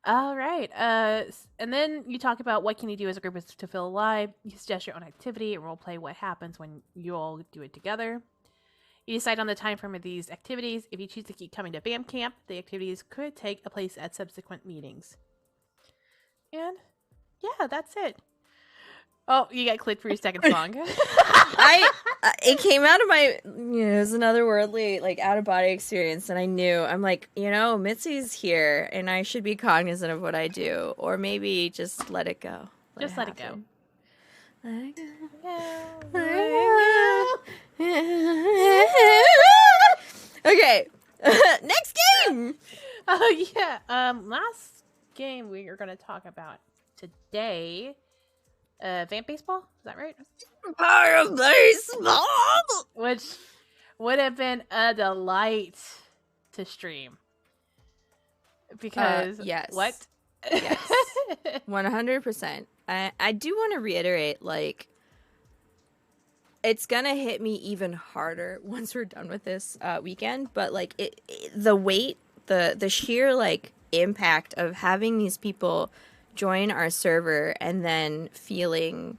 All right. And then you talk about what can you do as a group to feel alive. You suggest your own activity and role play what happens when you all do it together. You decide on the time frame of these activities. If you choose to keep coming to BAM camp, the activities could take a place at subsequent meetings. And yeah, that's it. Oh, you got clicked for your second song. It came out of my, it was another worldly, like, out of body experience, and I knew, I'm like, Mitzi's here, and I should be cognizant of what I do, or maybe just let it go. Just let it go. Let it go. Okay, next game. Oh yeah. Last game we are going to talk about today. Vamp Baseball? Is that right? Vamp Baseball! Which would have been a delight to stream. Because, yes. What? Yes. 100%. I do want to reiterate, like, it's gonna hit me even harder once we're done with this weekend, but, like, the weight, the sheer, like, impact of having these people join our server and then feeling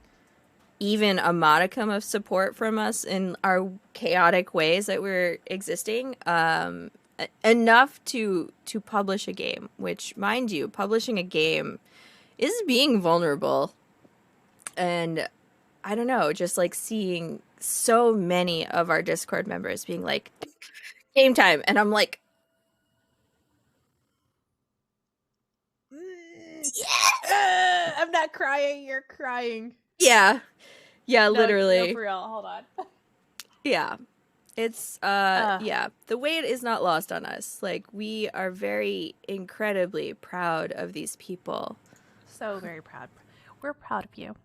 even a modicum of support from us in our chaotic ways that we're existing, enough to publish a game, which, mind you, publishing a game is being vulnerable. And I don't know, just like seeing so many of our Discord members being like, game time, and I'm like, yeah! I'm not crying, you're crying. Yeah, literally. No, for real, hold on. Yeah. It's, yeah, the weight is not lost on us. Like, we are very incredibly proud of these people. So very proud. We're proud of you.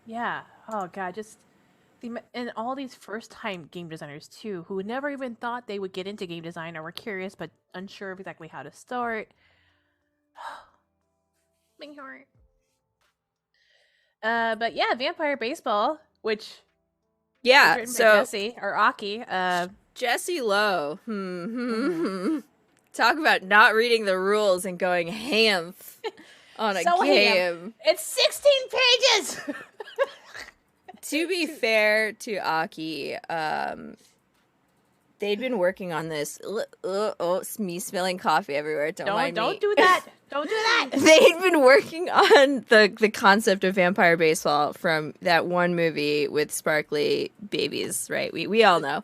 Yeah. Oh, God, just... And all these first-time game designers, too, who never even thought they would get into game design or were curious but unsure of exactly how to start. My heart. But yeah, Vampire Baseball, which yeah, was written by Jesse or Aki. Jesse Lowe. Talk about not reading the rules and going ham on a game. Ham. It's 16 pages. To be fair to Aki, they'd been working on this. Oh, me spilling coffee everywhere. Don't mind me. Don't do that. Don't do that. They'd been working on the concept of Vampire Baseball from that one movie with sparkly babies, right? We all know.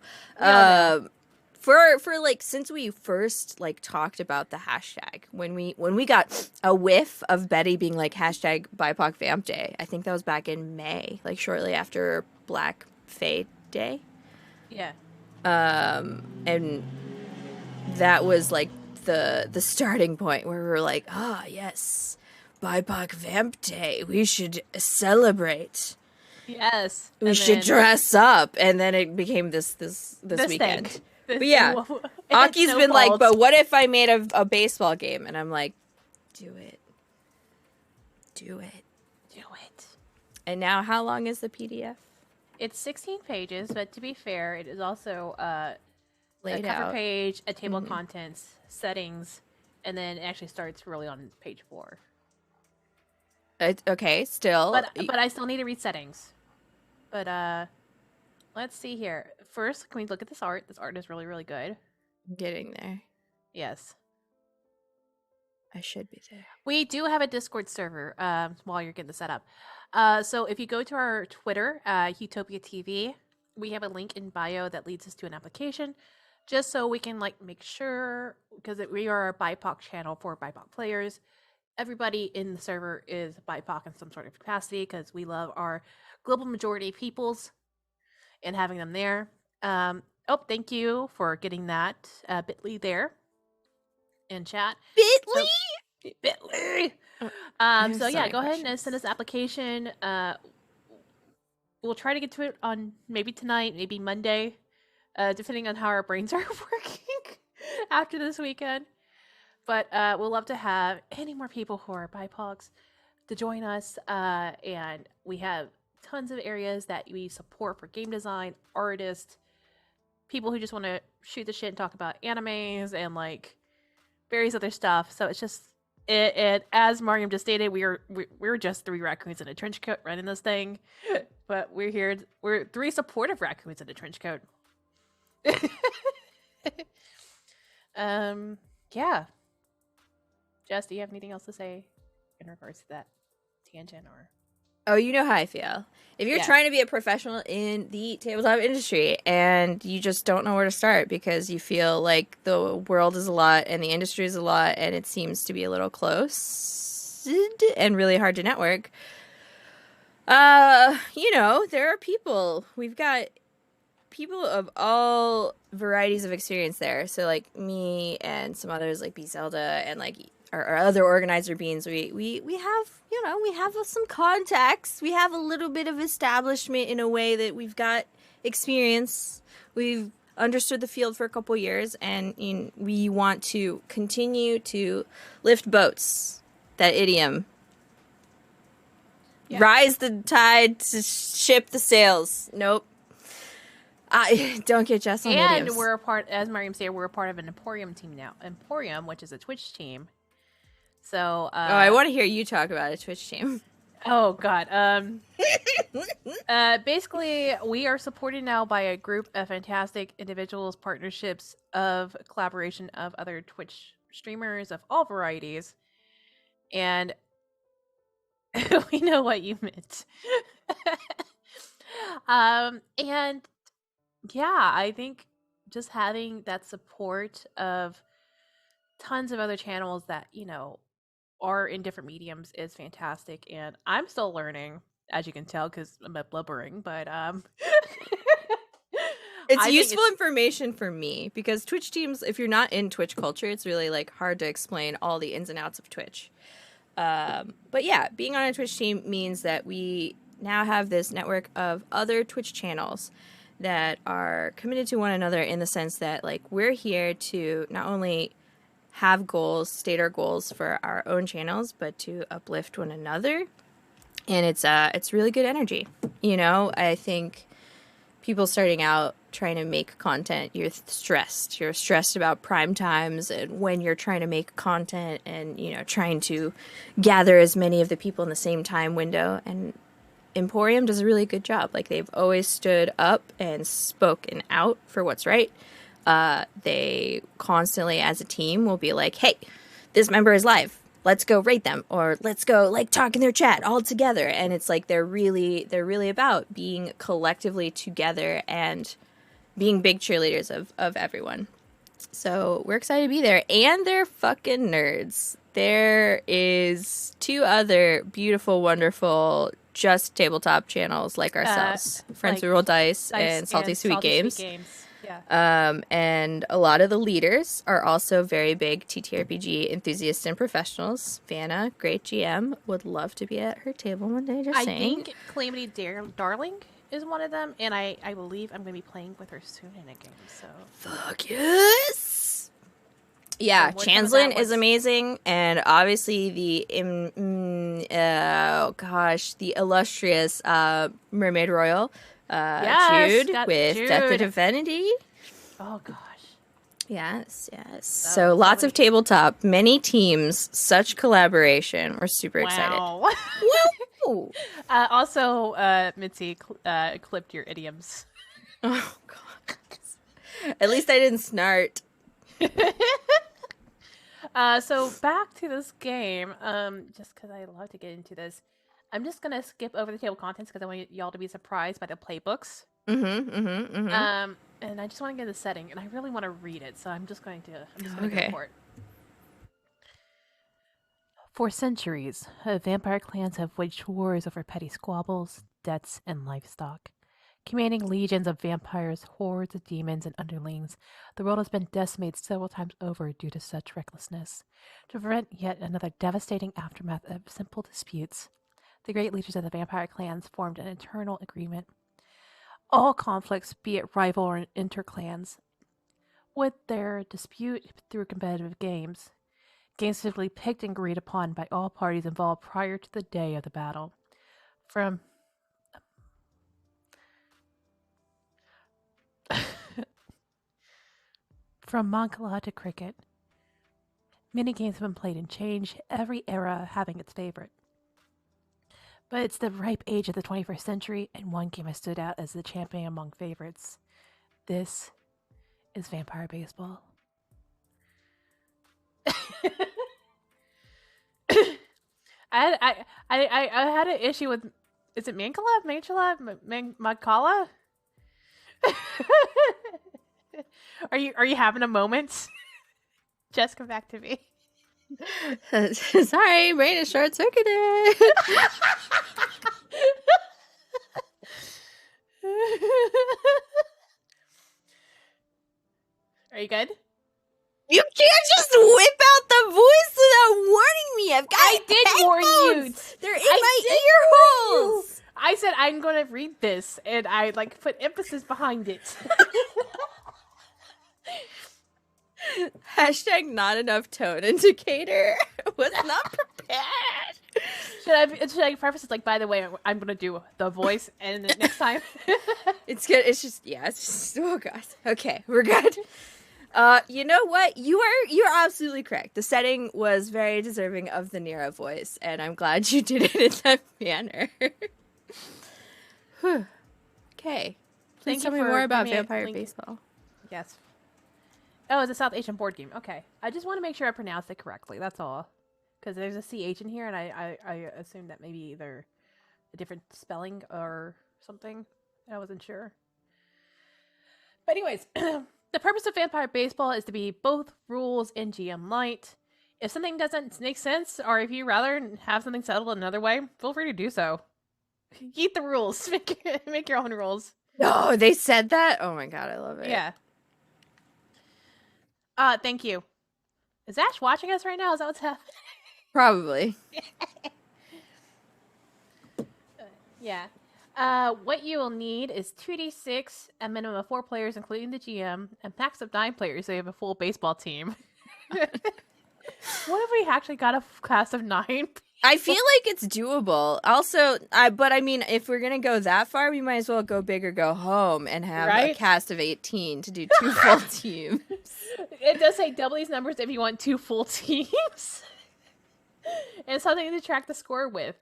For like, since we first like talked about the hashtag, when we got a whiff of Betty being like hashtag BIPOC Vamp Day, I think that was back in May, like shortly after Black Fae Day. Yeah. And that was like the starting point where we were like, yes, BIPOC Vamp Day, we should celebrate. Yes. We should dress up. And then it became this weekend. Thing. But yeah, Aki's been like, but what if I made a baseball game? And I'm like, do it. Do it. Do it. And now how long is the PDF? It's 16 pages, but to be fair, it is also laid a cover out. page, a table of contents, settings, and then it actually starts really on page 4. Okay, still. But I still need to read settings. But let's see here. First, can we look at this art? This art is really, really good. I'm getting there. Yes. I should be there. We do have a Discord server while you're getting this set up. So if you go to our Twitter, Utopia TV, we have a link in bio that leads us to an application, just so we can like make sure, because we are a BIPOC channel for BIPOC players. Everybody in the server is BIPOC in some sort of capacity because we love our global majority peoples and having them there. Thank you for getting that bit.ly there in chat. Bit.ly? Bit.ly! So yeah, go ahead and send us an application. We'll try to get to it on maybe tonight, maybe Monday, depending on how our brains are working after this weekend. But we'll love to have any more people who are BIPOCs to join us. And we have tons of areas that we support for game design, artists, people who just want to shoot the shit and talk about animes and like various other stuff. So it's just it as Mariam just stated, we're just three raccoons in a trench coat running this thing, but we're here. We're three supportive raccoons in a trench coat. Yeah. Jess, do you have anything else to say in regards to that tangent or? Oh, you know how I feel. If you're trying to be a professional in the tabletop industry and you just don't know where to start because you feel like the world is a lot and the industry is a lot and it seems to be a little close and really hard to network, you know, there are people. We've got people of all varieties of experience there. So, like, me and some others, like B. Zelda and, like, our other organizer beings, we have, you know, we have some contacts. We have a little bit of establishment in a way that we've got experience. We've understood the field for a couple years, and we want to continue to lift boats. That idiom. Yeah. Rise the tide to ship the sails. Nope. Don't get Jess on idioms. And we're a part, as Mariam said, we're a part of an Emporium team now. Emporium, which is a Twitch team. So, I want to hear you talk about a Twitch team. Oh God. Basically, we are supported now by a group of fantastic individuals, partnerships of collaboration of other Twitch streamers of all varieties, and we know what you meant. And yeah, I think just having that support of tons of other channels that, you know, are in different mediums is fantastic. And I'm still learning, as you can tell, because I'm blubbering, but it's useful information for me because Twitch teams, if you're not in Twitch culture, it's really like hard to explain all the ins and outs of Twitch. But yeah, being on a Twitch team means that we now have this network of other Twitch channels that are committed to one another in the sense that, like, we're here to not only have goals, state our goals for our own channels, but to uplift one another. And it's really good energy. You know, I think people starting out trying to make content, you're stressed. You're stressed about prime times and when you're trying to make content and, you know, trying to gather as many of the people in the same time window. And Emporium does a really good job. Like, they've always stood up and spoken out for what's right. They constantly, as a team, will be like, hey, this member is live. Let's go rate them, or let's go, like, talk in their chat all together. And it's like they're really about being collectively together and being big cheerleaders of everyone. So we're excited to be there. And they're fucking nerds. There is 2 other beautiful, wonderful, just tabletop channels like ourselves. Friends Who Roll Dice and Salty Sweet Games. Yeah. And a lot of the leaders are also very big TTRPG enthusiasts and professionals. Vanna, great GM, would love to be at her table one day, just saying. I think Calamity Darling is one of them, and I believe I'm going to be playing with her soon in a game, so... Fuck yes! Yeah, so Chanslin is amazing, and obviously the the illustrious Mermaid Royal, Jude with Jude. Death of Divinity. Oh gosh. Yes. So lots of tabletop, many teams, such collaboration. We're super excited. Woo! Also, Mitzi clipped your idioms. Oh god. At least I didn't snart. So back to this game, just because I love to get into this, I'm just going to skip over the table contents because I want y'all to be surprised by the playbooks. And I just want to get the setting, and I really want to read it, so I'm just going to go for it. For centuries, vampire clans have waged wars over petty squabbles, debts, and livestock. Commanding legions of vampires, hordes of demons, and underlings, the world has been decimated several times over due to such recklessness. To prevent yet another devastating aftermath of simple disputes, the great leaders of the vampire clans formed an eternal agreement. All conflicts, be it rival or interclans, would their dispute through competitive games. Games typically picked and agreed upon by all parties involved prior to the day of the battle. From Mancala to cricket, many games have been played and changed, every era having its favorite. But it's the ripe age of the 21st century, and one game has stood out as the champion among favorites. This is Vampire Baseball. I had an issue with, is it Mancala? Mancala? Are you having a moment? Jess, come back to me. Sorry, brain is short circuited. Are you good? You can't just whip out the voice without warning me. I did warn you. They're in my ear holes. I said I'm going to read this, and I put emphasis behind it. Hashtag not enough tone indicator. Was not prepared. Should I preface it by the way, I'm going to do the voice, and next time. It's good. It's just, oh god. Okay, we're good. You know what? You're absolutely correct. The setting was very deserving of the Nero voice, and I'm glad you did it in that manner. Okay. Please tell me more about Vampire Baseball. Yes. Oh, it's a South Asian board game. Okay. I just want to make sure I pronounced it correctly. That's all. Because there's a CH in here, and I assumed that maybe either a different spelling or something. I wasn't sure. But anyways, the purpose of Vampire Baseball is to be both rules and GM light. If something doesn't make sense, or if you rather have something settled another way, feel free to do so. Eat the rules. Make your own rules. Oh, they said that? Oh my god, I love it. Yeah. Thank you. Is Ash watching us right now? Is that what's happening? Probably. Yeah. What you will need is 2d6, a minimum of 4 players, including the GM, and max of 9 players, so you have a full baseball team. What if we actually got a class of 9? I feel like it's doable. Also, but I mean, if we're gonna go that far, we might as well go big or go home and have a cast of 18 to do 2 full teams. It does say double these numbers if you want 2 full teams. And something to track the score with.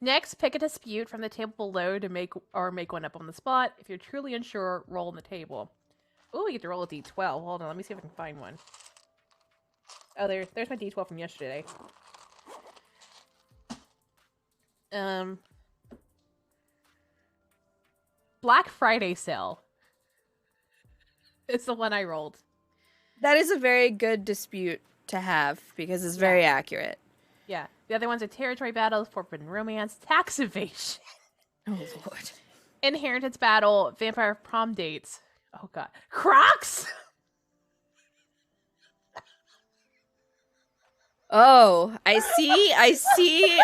Next, pick a dispute from the table below to make one up on the spot. If you're truly unsure, roll on the table. Oh, you get to roll a d12. Hold on, let me see if I can find one. Oh, there's my d12 from yesterday. Black Friday sale. It's the one I rolled. That is a very good dispute to have because it's very accurate. Yeah. The other ones are territory battles, forbidden romance, tax evasion. Oh lord. Inheritance battle, vampire prom dates. Oh god. Crocs! Oh, I see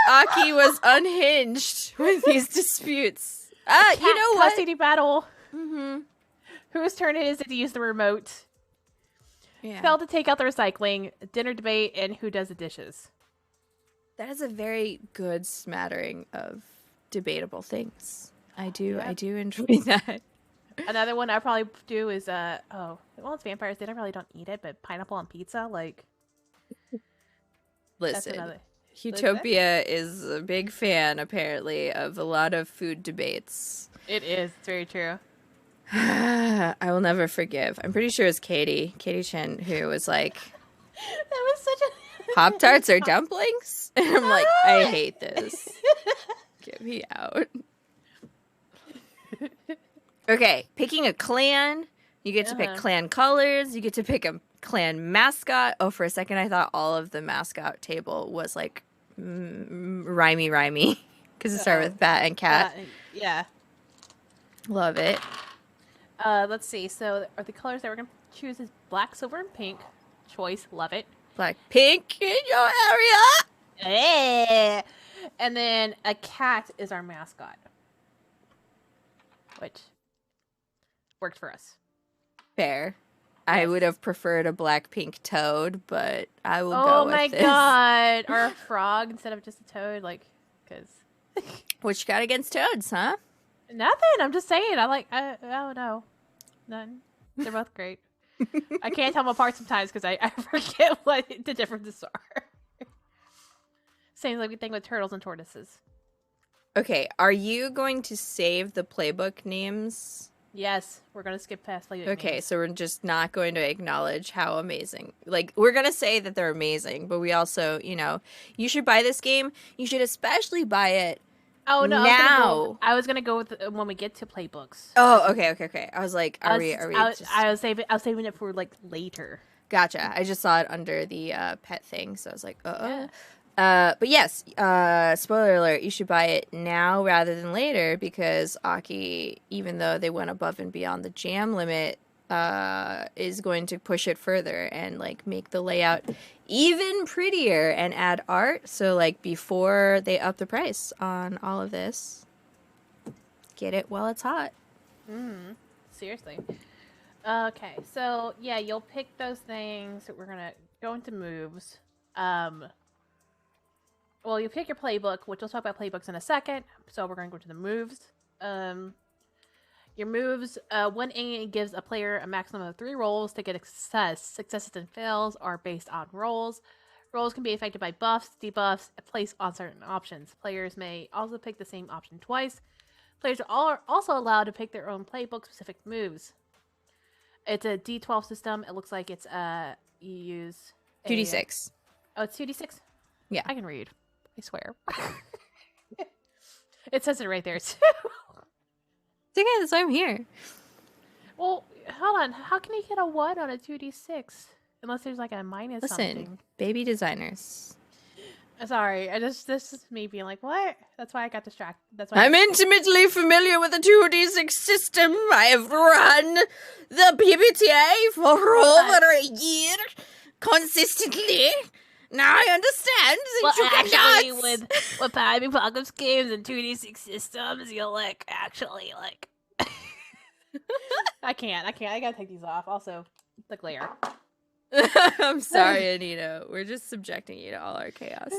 Aki was unhinged with these disputes. You know what? Custody battle. Mm-hmm. Whose turn it is to use the remote. Yeah. Failed to take out the recycling, dinner debate, and who does the dishes. That is a very good smattering of debatable things. I do enjoy that. Another one I probably do is it's vampires. They probably don't eat it, but pineapple on pizza, Listen, Utopia is a big fan, apparently, of a lot of food debates. It is. It's very true. I will never forgive. I'm pretty sure it was Katie Chen, who was like, that was such a... Pop-Tarts or dumplings? And I'm like, I hate this. Get me out. Okay, picking a clan. You get to pick clan colors. You get to pick a clan mascot. Oh, for a second, I thought all of the mascot table was like rhymey. Because it started with bat and cat. Yeah. Love it. Let's see. So, are the colors that we're going to choose is black, silver, and pink. Choice. Love it. Black, pink in your area. And then a cat is our mascot. Which worked for us. Fair. I would have preferred a Blackpink toad, but I will go Oh with my this. god. Or a frog instead of just a toad, like, because... What you got against toads, huh? Nothing. I'm just saying. I don't know. None. They're both great. I can't tell them apart sometimes because I forget what the differences are. Same like we think with turtles and tortoises. Okay, are you going to save the playbook names? Yes, we're going to skip past playbook Okay, names. so we're just not going to acknowledge how amazing. Like, we're going to say that they're amazing, but we also, you know, you should buy this game. You should especially buy it now. I was gonna go with when we get to playbooks. Oh, okay. I was like, I was saving it for like later. Gotcha. I just saw it under the pet thing, so I was like, Yeah. But yes, spoiler alert, you should buy it now rather than later because Aki, even though they went above and beyond the jam limit, is going to push it further and like make the layout even prettier and add art. So like before they up the price on all of this, get it while it's hot. Seriously. Okay, so yeah, you'll pick those things. We're gonna go into moves. Well, you pick your playbook, which we'll talk about playbooks in a second. So we're going to go to the moves. Your moves, 1A gives a player a maximum of 3 rolls to get success. Successes and fails are based on rolls. Rolls can be affected by buffs, debuffs, placed on certain options. Players may also pick the same option twice. Players are also allowed to pick their own playbook-specific moves. It's a D12 system. It looks like it's, you use... 2d6. Oh, it's 2d6? Yeah. I can read. I swear. It says it right there, too. It's okay, that's why I'm here. Well, hold on. How can you get a 1 on a 2d6? Unless there's like a minus something. Listen, baby designers. Sorry, this is me being like, what? That's why I got distracted. That's why I'm intimately familiar with the 2d6 system. I have run the PBTA for over a year consistently. Now I understand. Well, actually, with BIPOC games and 2d6 systems, you'll actually I can't. I gotta take these off. Also, the glare. I'm sorry, Anita. We're just subjecting you to all our chaos.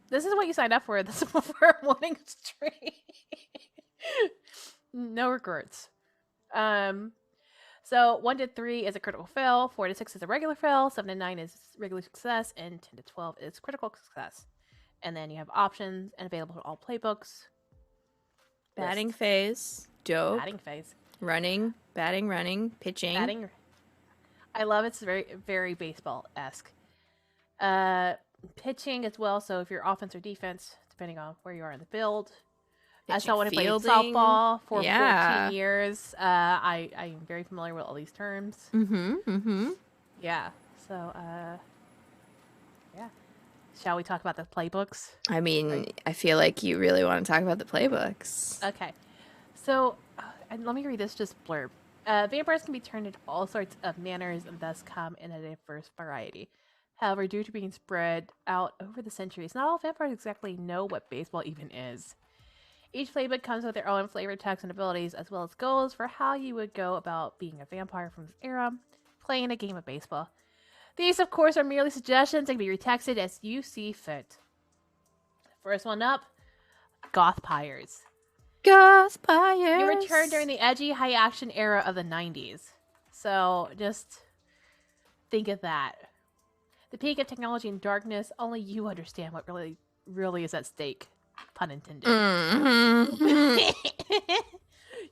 This is what you signed up for. This is for a morning stream. No regrets. So 1 to 3 is a critical fail, 4 to 6 is a regular fail, 7 to 9 is regular success, and 10 to 12 is critical success. And then you have options and available to all playbooks. Batting phase, dope. Batting phase. Running, batting, running, pitching. Batting. I love it. It's very, very baseball-esque. Pitching as well, so if you're offense or defense, depending on where you are in the build. I saw when I played softball for 14 years. I'm very familiar with all these terms. Yeah. So, yeah. Shall we talk about the playbooks? I mean, I feel like you really want to talk about the playbooks. Okay. So, and let me read this just blurb. Vampires can be turned into all sorts of manners and thus come in a diverse variety. However, due to being spread out over the centuries, not all vampires exactly know what baseball even is. Each playbook comes with their own flavor text and abilities, as well as goals for how you would go about being a vampire from this era, playing a game of baseball. These, of course, are merely suggestions and can be retexted as you see fit. First one up, Gothpires. Gothpires. You returned during the edgy, high-action era of the 90s. So, just think of that. The peak of technology and darkness, only you understand what really is at stake. Pun intended.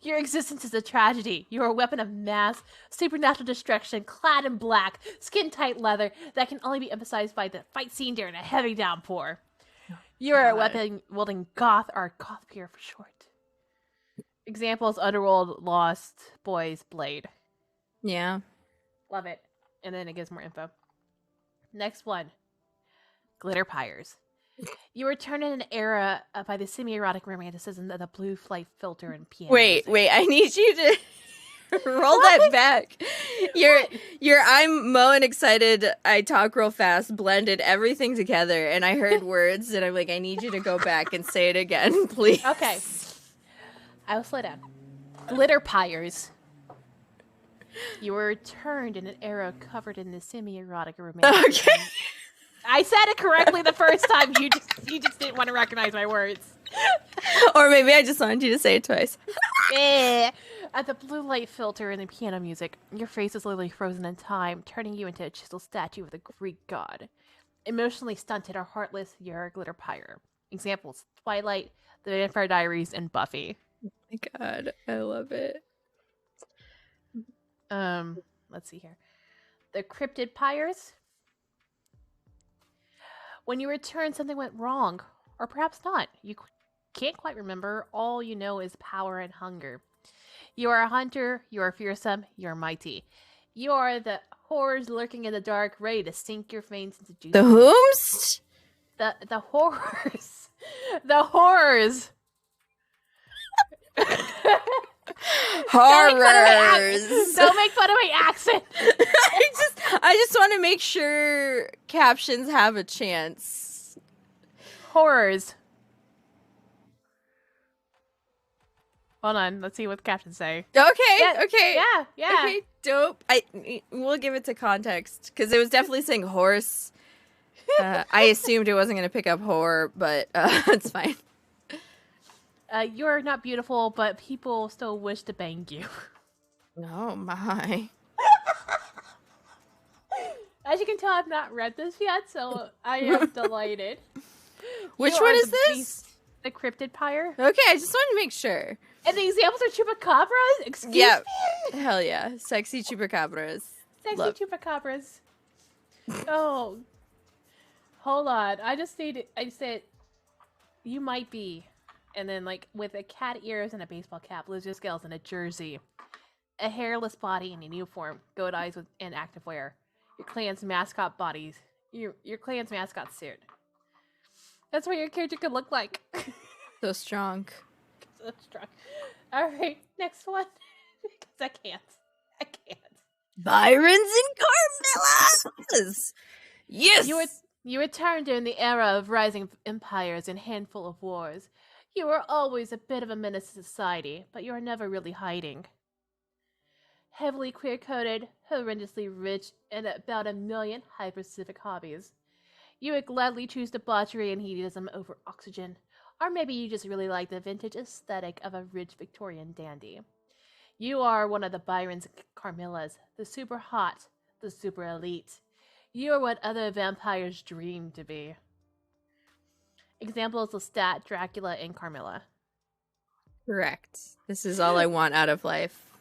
Your existence is a tragedy. You are a weapon of mass, supernatural destruction, clad in black, skin-tight leather that can only be emphasized by the fight scene during a heavy downpour. You are a weapon-wielding goth, or goth peer for short. Examples: Underworld, Lost, Boys, Blade. Yeah. Love it. And then it gives more info. Next one. Glitterpires. You return in an era by the semi-erotic romanticism of the blue flight filter and piano. Wait, I need you to roll that back. Your I'm Mo and excited, I talk real fast, blended everything together, and I heard words, and I'm like, I need you to go back and say it again, please. Okay. I will slow down. Glitterpires. You were turned in an era covered in the semi-erotic romance. Okay. I said it correctly the first time. You just didn't want to recognize my words. Or maybe I just wanted you to say it twice. At the blue light filter and the piano music, your face is literally frozen in time, turning you into a chiseled statue of the Greek god. Emotionally stunted or heartless, you're a glitter pyre. Examples: Twilight, The Vampire Diaries, and Buffy. Oh my god, I love it. Let's see here. The cryptid pyres. When you return, something went wrong, or perhaps not. You can't quite remember. All you know is power and hunger. You are a hunter. You are fearsome. You are mighty. You are the horrors lurking in the dark, ready to sink your veins into juice. The whomst? The horrors. The horrors. Horrors. Don't make fun of my accent. I just want to make sure captions have a chance. Horrors. Hold on, let's see what the captions say. Okay, Yeah, okay. Yeah. Okay, dope. We'll give it to context, because it was definitely saying horse. I assumed it wasn't going to pick up horror, but it's fine. You're not beautiful, but people still wish to bang you. Oh my. As you can tell, I've not read this yet, so I am delighted. Which one is this? Beast, the cryptid pyre. Okay, I just wanted to make sure. And the examples are chupacabras? Excuse me? Hell yeah. Sexy chupacabras. Sexy chupacabras. Oh. Hold on. I said, you might be. And then, like, with a cat ears and a baseball cap, lizard scales and a jersey. A hairless body in a uniform. Goat eyes and activewear. Your clan's mascot bodies. Your clan's mascot suit. That's what your character could look like. So strong. So strong. Alright, next one. Because I can't. Byrons and Carmelas! Yes! You returned during the era of rising empires and handful of wars. You were always a bit of a menace to society, but you are never really hiding. Heavily queer-coded, horrendously rich, and about 1 million high-specific hobbies. You would gladly choose debauchery and hedonism over oxygen, or maybe you just really like the vintage aesthetic of a rich Victorian dandy. You are one of the Byrons and Carmillas, the super hot, the super elite. You are what other vampires dream to be. Examples: Lestat, Dracula, and Carmilla. Correct. This is all I want out of life.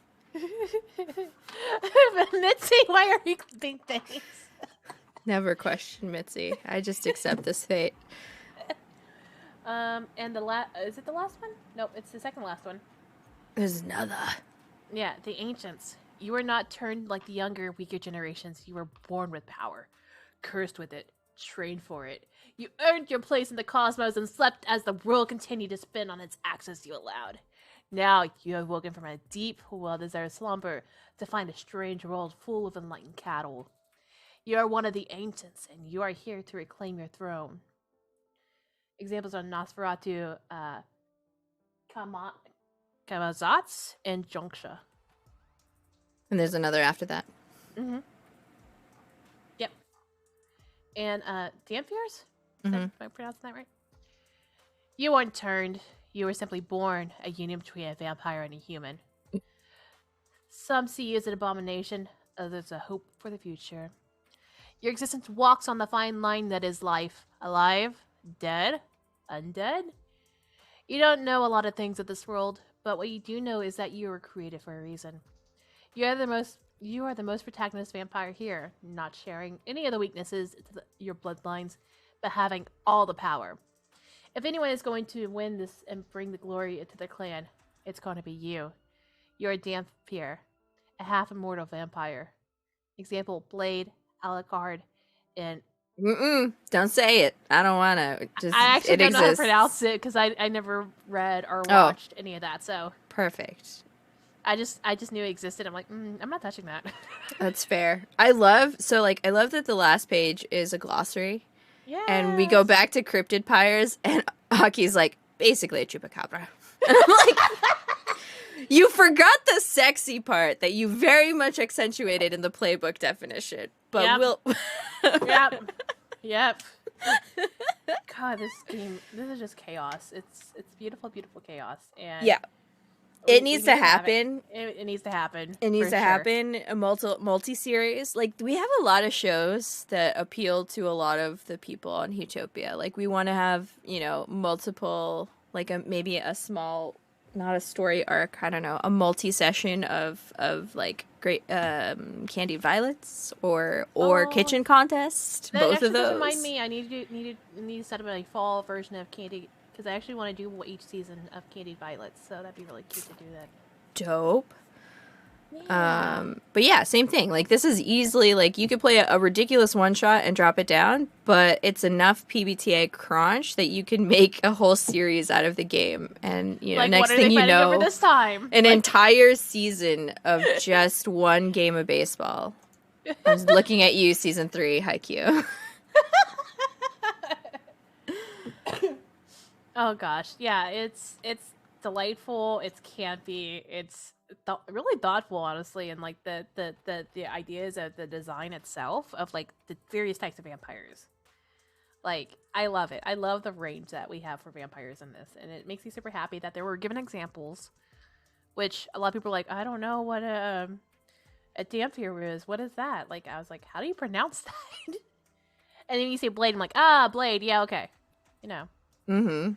Mitzi, why are you clipping things? Never question Mitzi. I just accept this fate. And is it the last one? Nope, it's the second last one. There's another. Yeah, the ancients. You were not turned like the younger, weaker generations. You were born with power, cursed with it, trained for it. You earned your place in the cosmos and slept as the world continued to spin on its axis you allowed. Now you have woken from a deep, well-deserved slumber to find a strange world full of enlightened cattle. You are one of the ancients, and you are here to reclaim your throne. Examples are Nosferatu, Kamazats, and Jonksha. And there's another after that. Mm-hmm. Yep. And Damphiers? Mm-hmm. Am I pronouncing that right? You weren't turned. You were simply born, a union between a vampire and a human. Some see you as an abomination, others a hope for the future. Your existence walks on the fine line that is life. Alive, dead, undead. You don't know a lot of things of this world, but what you do know is that you were created for a reason. You are the most protagonist vampire here, not sharing any of the weaknesses to your bloodlines, but having all the power. If anyone is going to win this and bring the glory into their clan, it's going to be you. You're a Dhampir, a half-immortal vampire. Example: Blade, Alucard, and... Don't say it. I don't want to. I actually don't know how to pronounce it because I never read or watched any of that, so... Perfect. I just knew it existed. I'm like, I'm not touching that. That's fair. I love that the last page is a glossary. Yeah. And we go back to cryptid pyres, and Aki's like, basically a chupacabra. And I'm like, You forgot the sexy part that you very much accentuated in the playbook definition. But we'll... Yep. God, this is just chaos. It's beautiful, beautiful chaos. And yeah. It needs to happen. It needs to happen. It needs to happen. A multi-series. Like, we have a lot of shows that appeal to a lot of the people on Utopia. Like, we want to have, multiple, like, maybe a small, not a story arc, I don't know, a multi-session of like, great Candied Violets or Kitchen Contest. Both of those. Remind me, I need to set up a fall version of Candied, because I actually want to do each season of Candied Violets, so that'd be really cute to do that. Dope. Yeah. But yeah, same thing. Like, this is easily, like, you could play a ridiculous one-shot and drop it down, but it's enough PBTA crunch that you can make a whole series out of the game. And, like, next thing you know, this time? An entire season of just one game of baseball. I was looking at you, season 3, Haikyuu. Oh gosh, yeah, it's delightful. It's campy. It's really thoughtful, honestly, and like the ideas of the design itself of like the various types of vampires. Like, I love it. I love the range that we have for vampires in this, and it makes me super happy that there were given examples, which a lot of people are like, I don't know what a dampier is. What is that? Like, I was like, how do you pronounce that? And then you say blade. I'm like, blade. Yeah, okay. Mm-hmm.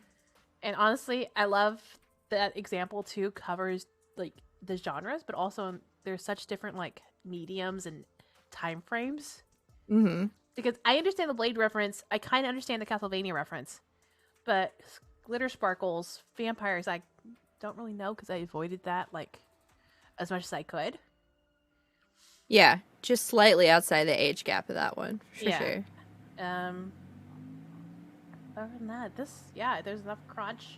And honestly, I love that example too. Covers like the genres, but also there's such different like mediums and time frames. Mm-hmm. Because I understand the Blade reference, I kind of understand the Castlevania reference, but glitter sparkles, vampires, I don't really know because I avoided that like as much as I could. Yeah, just slightly outside the age gap of that one, for sure. Other than that, there's enough crunch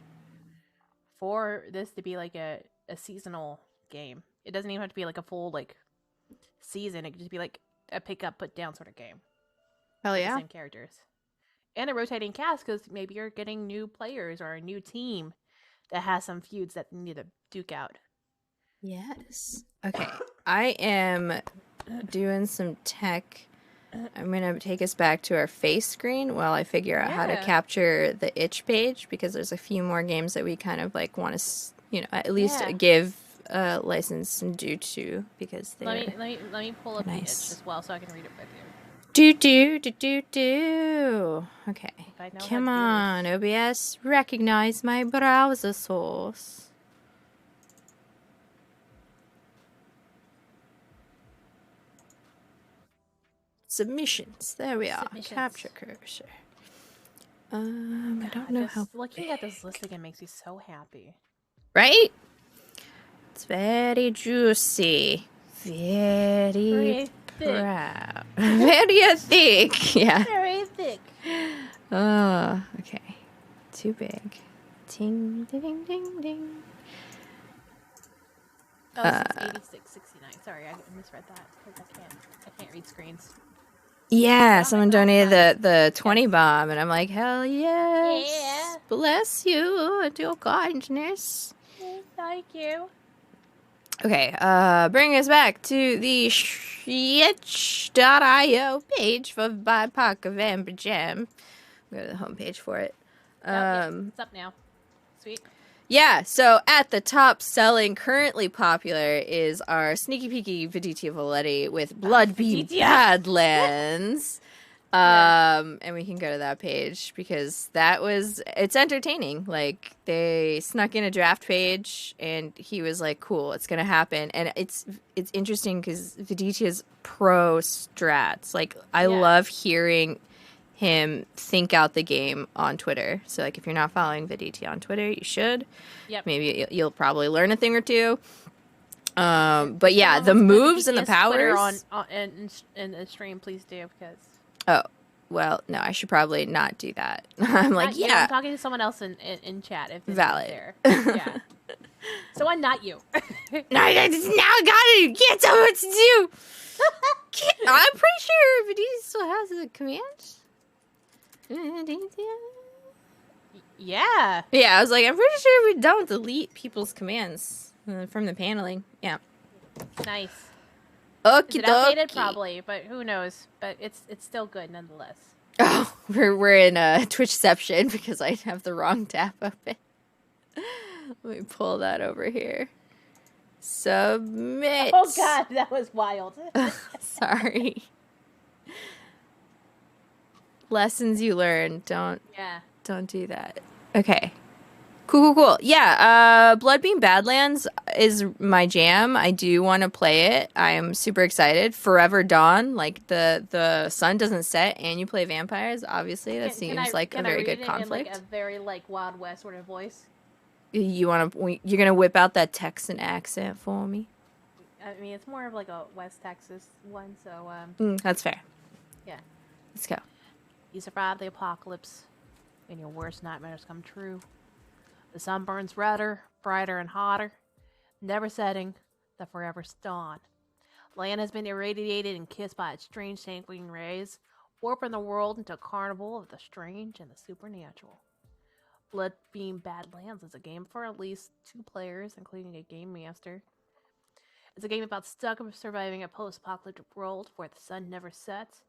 for this to be like a seasonal game. It doesn't even have to be like a full like season. It could just be like a pick up, put down sort of game. Hell yeah. Same characters. And a rotating cast, because maybe you're getting new players or a new team that has some feuds that need to duke out. Yes. Okay. I am doing some tech. I'm going to take us back to our face screen while I figure out how to capture the itch page, because there's a few more games that we kind of like want to, at least give license and due to, because they're let me pull up nice. The itch as well so I can read it with you. Do. Okay. Come on, OBS. Recognize my browser source. Submissions. There we are. Capture cursor. I don't know how. Looking at this list again makes me so happy. Right? It's very juicy. Very proud. Very thick. Yeah. Very thick. Oh, okay. Too big. Ding, ding, ding, ding. Oh, it's 86.69. Sorry, I misread that because I can't read screens. Yeah, someone donated the 20 bomb, and I'm like, hell yes. Yeah. Bless you and your kindness. Thank you. Okay, bring us back to the itch.io page for BIPOC Vamp Jam. Go to the homepage for it. It's up now. Sweet. Yeah, so at the top selling, currently popular, is our Sneaky Peeky Vediti Valetti with Blood Be Badlands. And we can go to that page because it's entertaining. Like, they snuck in a draft page and he was like, cool, it's going to happen. And it's interesting because Vediti is pro strats. Like, I love hearing him think out the game on Twitter. So, like, if you're not following Vediti on Twitter, you should. Yep. Maybe you'll probably learn a thing or two. But yeah, the moves and the powers in the stream, please do, because. Oh, well, no, I should probably not do that. I'm like, I'm talking to someone else in chat. If valid. There. Yeah. Someone not you. Now I got it. Can't tell me what to do. I'm pretty sure Vediti still has the command. Yeah. Yeah, I was like, I'm pretty sure we don't delete people's commands. from the paneling. Yeah. Nice. Okie Is it outdated? Probably, but who knows? But it's still good nonetheless. Oh, we're in a Twitchception because I have the wrong tab open. Let me pull that over here. Submit. Oh god, that was wild. Sorry. Lessons you learn. Don't do that. Okay. Cool. Yeah, Bloodbeam Badlands is my jam. I do want to play it. I'm super excited. Forever Dawn, like the sun doesn't set and you play vampires. Obviously, that seems like a very good conflict. In, like, a very like Wild West sort of voice. You're gonna whip out that Texan accent for me? I mean, it's more of like a West Texas one, so that's fair. Yeah. Let's go. You survive the apocalypse, and your worst nightmares come true. The sun burns redder, brighter, and hotter, never setting, the forever dawn. Land has been irradiated and kissed by its strange sanguine rays, warping the world into a carnival of the strange and the supernatural. Bloodbeam Badlands is a game for at least 2 players, including a game master. It's a game about surviving a post-apocalyptic world where the sun never sets,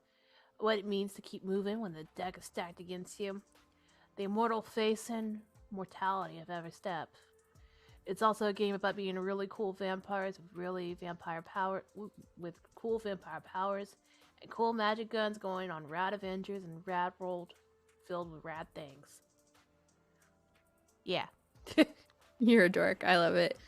what it means to keep moving when the deck is stacked against you, the immortal facing mortality of every step. It's also a game about being really cool vampires with cool vampire powers and cool magic guns going on rad adventures and rad world filled with rad things. Yeah. You're a dork. I love it.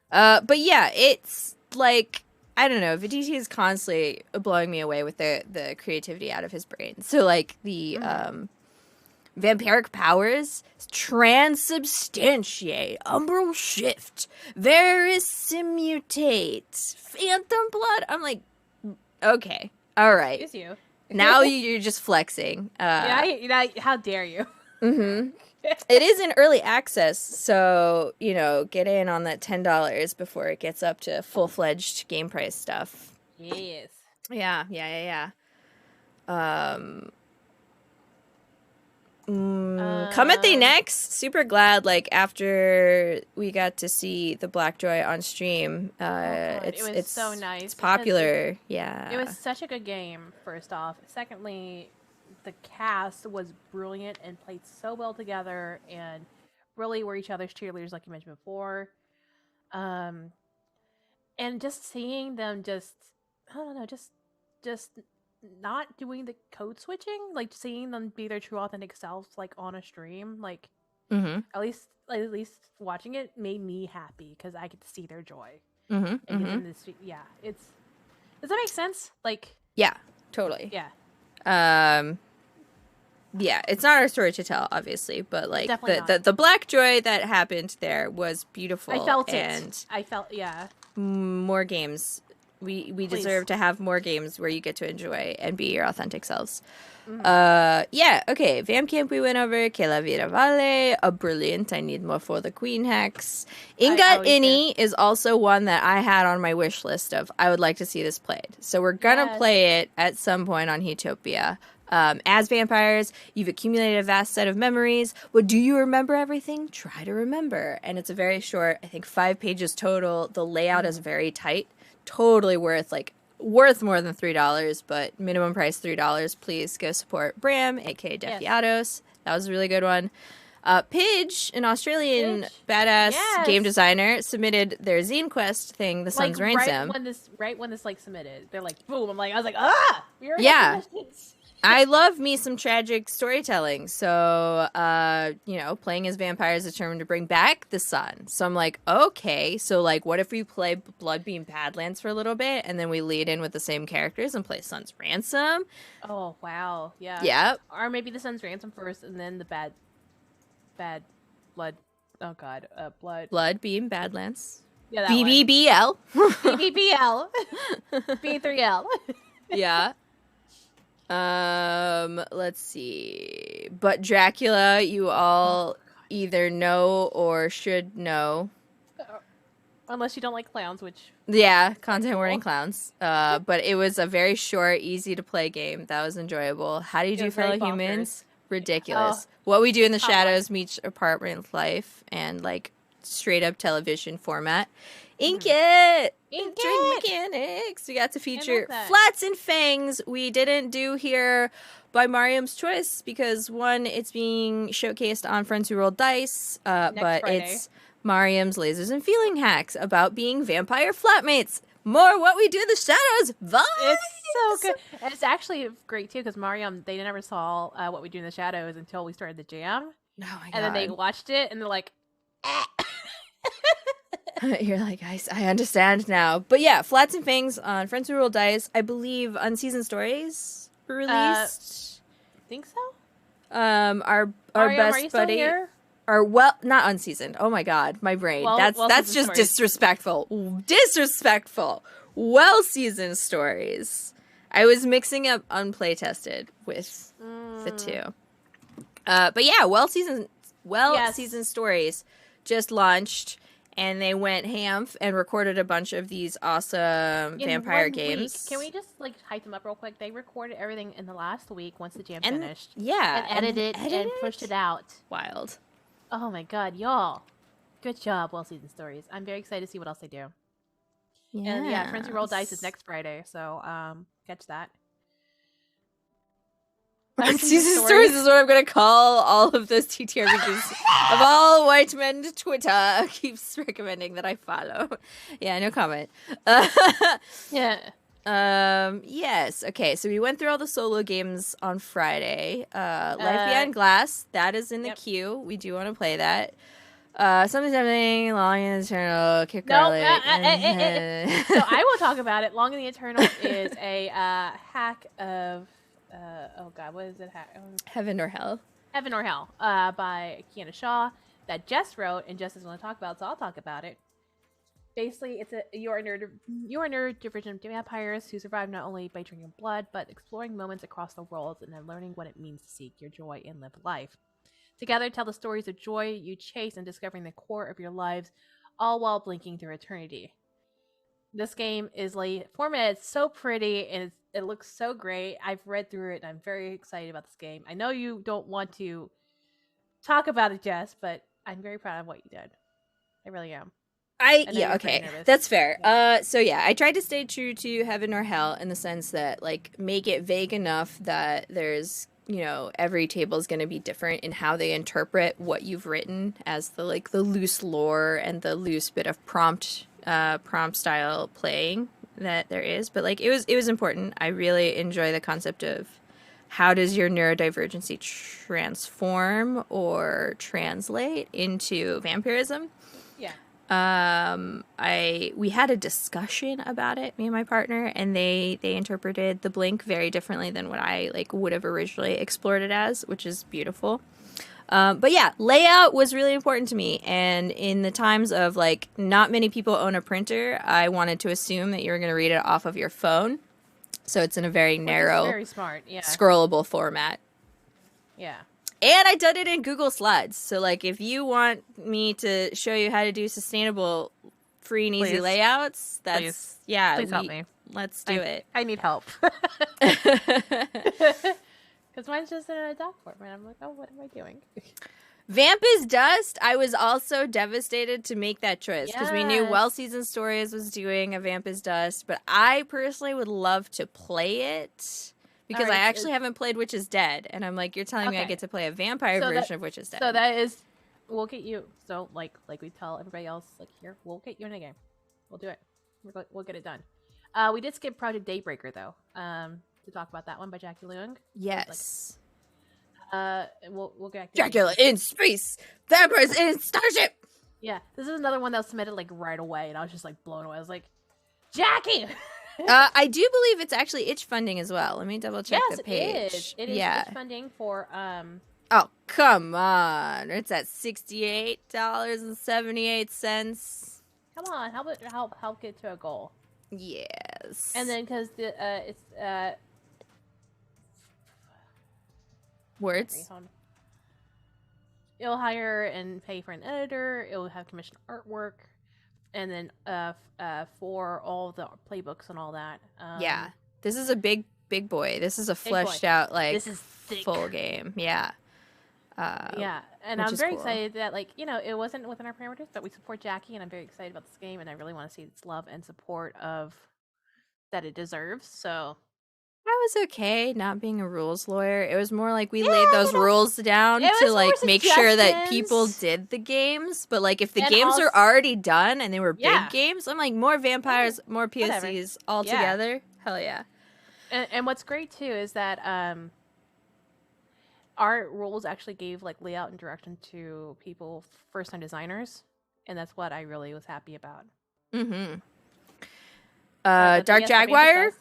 But yeah, it's like, I don't know, Vidici is constantly blowing me away with the creativity out of his brain. So like the vampiric powers, transubstantiate, umbral shift, verisimmutate, phantom blood. I'm like, okay, all right. Is you. Now you're just flexing. How dare you? Mm-hmm. It is in early access, so, get in on that $10 before it gets up to full-fledged game price stuff. Yes. Yeah. Come at the next. Super glad, like, after we got to see the Blackjoy on stream. It's so nice. It's popular. Yeah. It was such a good game, first off. Secondly, the cast was brilliant and played so well together and really were each other's cheerleaders, like you mentioned before. And just seeing them just not doing the code switching, like seeing them be their true authentic selves, like on a stream, like at least watching it made me happy because I get to see their joy. Does that make sense? Like, yeah, totally. Yeah. Yeah, it's not our story to tell, obviously, but like the black joy that happened there was beautiful. I felt it. Yeah. More games. We deserve to have more games where you get to enjoy and be your authentic selves. Yeah, okay. Vamp Camp we went over. Que la vida vale. A brilliant. I need more for the Queen Hex. Ingot Innie is also one that I had on my wish list of I would like to see this played. So we're gonna play it at some point on Heatopia. As vampires, you've accumulated a vast set of memories. Well, do you remember everything? Try to remember. And it's a very short, I think 5 pages total. The layout is very tight. Totally worth more than $3, but minimum price $3. Please go support Bram, aka Defiatos. That was a really good one. Pidge, an Australian badass game designer, submitted their Zine Quest thing, The Sun's Ransom. Right when this submitted, they're like, boom! I was like, yeah. I love me some tragic storytelling. So, playing as vampires determined to bring back the sun. So I'm like, okay, so like, what if we play Bloodbeam Badlands for a little bit and then we lead in with the same characters and play Sun's Ransom? Oh, wow. Yeah. Yeah. Or maybe the Sun's Ransom first and then the bad blood. Oh, God. Bloodbeam Badlands. Yeah, that BBBL. BBBL. B3L. Yeah. Let's see. But Dracula, you all either know or should know. Unless you don't like clowns, which... Yeah, content warning clowns. But it was a very short, easy to play game. That was enjoyable. How do you do, fellow humans? ridiculous. What We Do in the Shadows meets apartment life and like straight up television format. Ink it! Drink mechanics. We got to feature Flats and Fangs. We didn't do here by Mariam's choice because one, it's being showcased on Friends Who Roll Dice, but Friday. It's Mariam's Lasers and Feeling Hacks about being vampire flatmates. More What We Do in the Shadows vibes. It's so good. And it's actually great too because Mariam, they never saw What We Do in the Shadows until we started the jam. Oh my God. And then they watched it and they're like, You're like, I understand now. But yeah, Flats and Fangs on Friends Who Roll Dice. I believe Unseasoned Stories were released. Think so? Our Mariam, best are you still buddy. Here? Or not Unseasoned. Oh my God, my brain. That's just stories. Disrespectful. Disrespectful. Well-seasoned stories. I was mixing up unplaytested with the two. But yeah, well-seasoned stories just launched. And they went ham and recorded a bunch of these awesome vampire games. Week. Can we just like hype them up real quick? They recorded everything in the last week once the jam finished. Yeah. And edited and pushed it out. Wild. Oh my God, y'all. Good job, Well-Seasoned Stories. I'm very excited to see what else they do. Yeah. And yeah, Friends Who Roll Dice is next Friday, so catch that. Unseasoned Stories is what I'm going to call all of those TTRPGs of all white men Twitter keeps recommending that I follow. Yeah, no comment. Yeah. Yes. Okay, so we went through all the solo games on Friday. Life Beyond Glass, that is in the queue. We do want to play that. Something, Long and Eternal, Kick Garlic. So I will talk about it. Long and the Eternal is a hack of... oh God, what is it? Heaven or Hell. Heaven or Hell by Kiana Shaw that Jess wrote, and Jess doesn't want to talk about, so I'll talk about it. Basically, you're a neurodivergent of vampires who survive not only by drinking blood, but exploring moments across the world and then learning what it means to seek your joy and live life. Together, tell the stories of joy you chase and discovering the core of your lives, all while blinking through eternity. This game is formatted so pretty and it looks so great. I've read through it and I'm very excited about this game. I know you don't want to talk about it, Jess, but I'm very proud of what you did. I really am. Okay. That's fair. Yeah. So yeah, I tried to stay true to Heaven or Hell in the sense that like make it vague enough that there's, you know, every table is going to be different in how they interpret what you've written as the loose lore and the loose bit of prompt style playing that there is. But like it was important. I really enjoy the concept of how does your neurodivergency transform or translate into vampirism. Yeah. We had a discussion about it, me and my partner, and they interpreted the blink very differently than what I would have originally explored it as, which is beautiful. But yeah, layout was really important to me, and in the times of not many people own a printer, I wanted to assume that you were going to read it off of your phone, so it's in a very narrow, very smart, yeah, scrollable format. Yeah. And I done it in Google Slides. So, if you want me to show you how to do sustainable, free and easy layouts, that's, Please help me. Let's do it. I need help. Because mine's just in a doc format. I'm like, oh, what am I doing? Vamp is Dust. I was also devastated to make that choice because we knew Well-Seasoned Stories was doing a Vamp is Dust, but I personally would love to play it. Because I actually haven't played Witch is Dead, and I'm like, you're telling me I get to play a vampire version of Witch is Dead. So that is, we'll get you. So like we tell everybody else, here, we'll get you in a game. We'll do it. We'll get it done. We did skip Project Daybreaker though, to talk about that one by Jackie Leung. Yes. We'll get Dracula in space, vampires in starship. Yeah, this is another one that was submitted right away, and I was just blown away. I was like, Jackie. I do believe it's actually itch funding as well. Let me double check the page. It is. It is itch funding for Oh, come on. It's at $68.78. Come on, help get to a goal. Yes. And then because it's words. It'll hire and pay for an editor, it'll have commissioned artwork. And then for all the playbooks and all that. Yeah. This is a big big boy. This is a fleshed out, like, this is thick. full game. Yeah. Yeah, and I'm very excited that, like, you know, it wasn't within our parameters, but we support Jackie, and I'm very excited about this game, and I really want to see its love and support of that it deserves. So I was okay not being a rules lawyer. It was more like we laid those rules down to, like, make sure that people did the games. But, like, if the games are already done and they were big games, I'm like, more vampires, more POCs all together. Hell yeah. And what's great, too, is that our rules actually gave, like, layout and direction to people, first-time designers. And that's what I really was happy about. Mm-hmm. Dark Jaguar,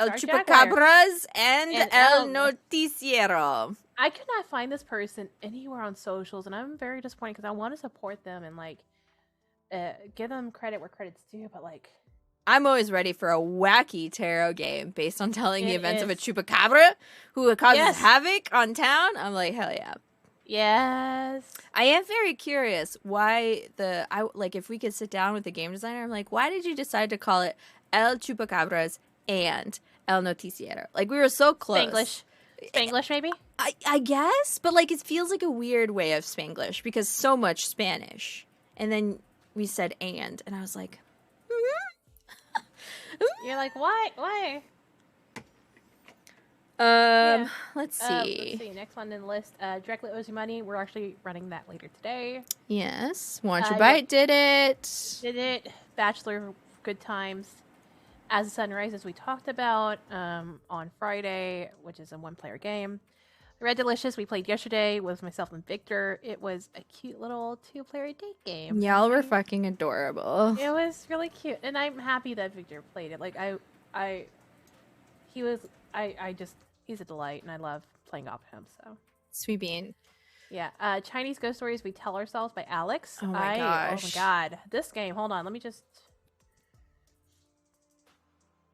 El Chupacabras, and El Noticiero. I could not find this person anywhere on socials, and I'm very disappointed because I want to support them and, like, give them credit where credit's due, but, like... I'm always ready for a wacky tarot game based on telling the events of a chupacabra who causes havoc on town. I'm like, hell yeah. Yes. I am very curious why if we could sit down with the game designer, I'm like, why did you decide to call it El Chupacabras and El Noticiero? Like, we were so close. Spanglish, maybe? I guess, but, like, it feels like a weird way of Spanglish because so much Spanish. And then we said and I was like, You're like, why? Let's see. Next one in the list. Directly owes you money. We're actually running that later today. Yes. Want Your Bite did it. Bachelor Good Times. As the Sun Rises, we talked about on Friday, which is a one-player game. Red Delicious, we played yesterday with myself and Victor. It was a cute little two-player date game. Y'all were fucking adorable. It was really cute, and I'm happy that Victor played it. Like, he's a delight, and I love playing off him, so. Sweet bean. Yeah. Chinese Ghost Stories We Tell Ourselves by Alex. Oh my gosh. Oh my god. This game, hold on, let me just...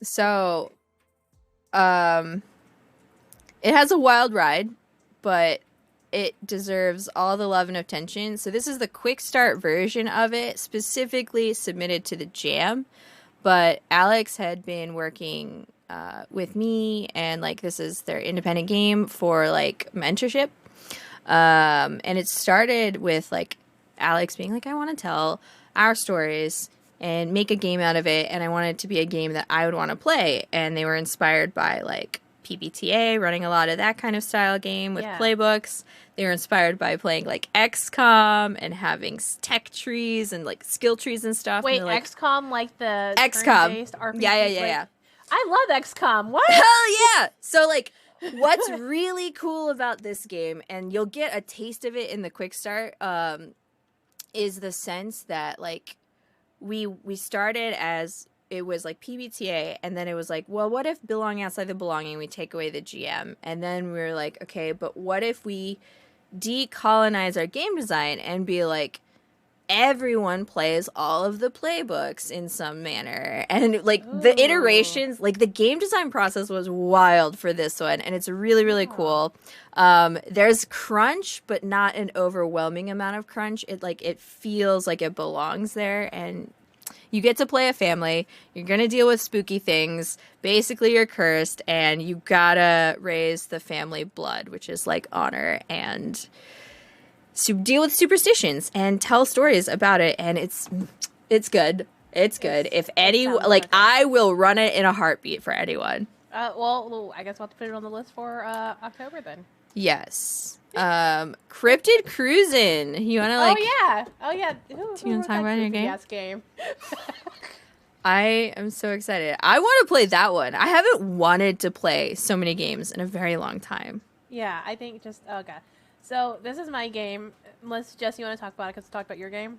So, it has a wild ride, but it deserves all the love and attention. So this is the quick start version of it, specifically submitted to the Jam. But Alex had been working with me, and, like, this is their independent game for, like, mentorship. And it started with, like, Alex being like, I want to tell our stories and make a game out of it, and I want it to be a game that I would want to play. And they were inspired by, like, PBTA, running a lot of that kind of style game with playbooks. They were inspired by playing, like, XCOM and having tech trees and, like, skill trees and stuff. Wait, and like, XCOM, like the XCOM RPG? Yeah. I love XCOM. What? Hell yeah! So, like, what's really cool about this game, and you'll get a taste of it in the quick start, is the sense that, like, we started as it was like PBTA, and then it was like, well, what if belonging outside the belonging, we take away the GM? And then we were like, okay, but what if we decolonize our game design and be like, everyone plays all of the playbooks in some manner? And, like, the iterations, like, the game design process was wild for this one, and it's really, really cool. There's crunch, but not an overwhelming amount of crunch. It feels like it belongs there, and you get to play a family. You're going to deal with spooky things. Basically, you're cursed, and you gotta raise the family blood, which is, like, honor, and deal with superstitions and tell stories about it. And it's good. It's good. If any, like, I will run it in a heartbeat for anyone. Well, I guess we'll have to put it on the list for October then. Yes. Cryptid Cruisin'. You wanna, like... Oh yeah. Do you wanna talk about your game? Yes, game. I am so excited. I want to play that one. I haven't wanted to play so many games in a very long time. Yeah, I think okay. So this is my game. Unless, Jess, you want to talk about it because talk about your game?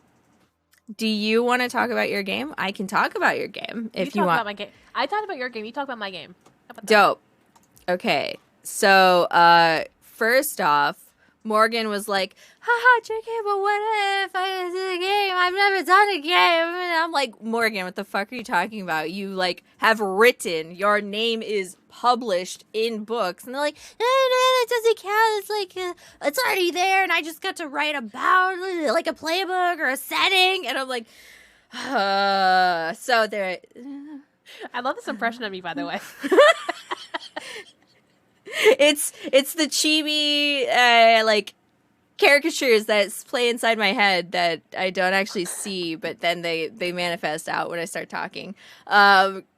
Do you want to talk about your game? I can talk about your game if you want. About my game. I talked about your game. You talk about my game. How about that? Dope. Okay. First off, Morgan was like, haha, JK, but what if I did a game? I've never done a game. And I'm like, Morgan, what the fuck are you talking about? You, like, have written. Your name is published in books. And they're like, no, that doesn't count. It's like, it's already there, and I just got to write about, like, a playbook or a setting. And I'm like, so there. I love this impression of me, by the way. it's the chibi like caricatures that play inside my head that I don't actually see, but then they manifest out when I start talking.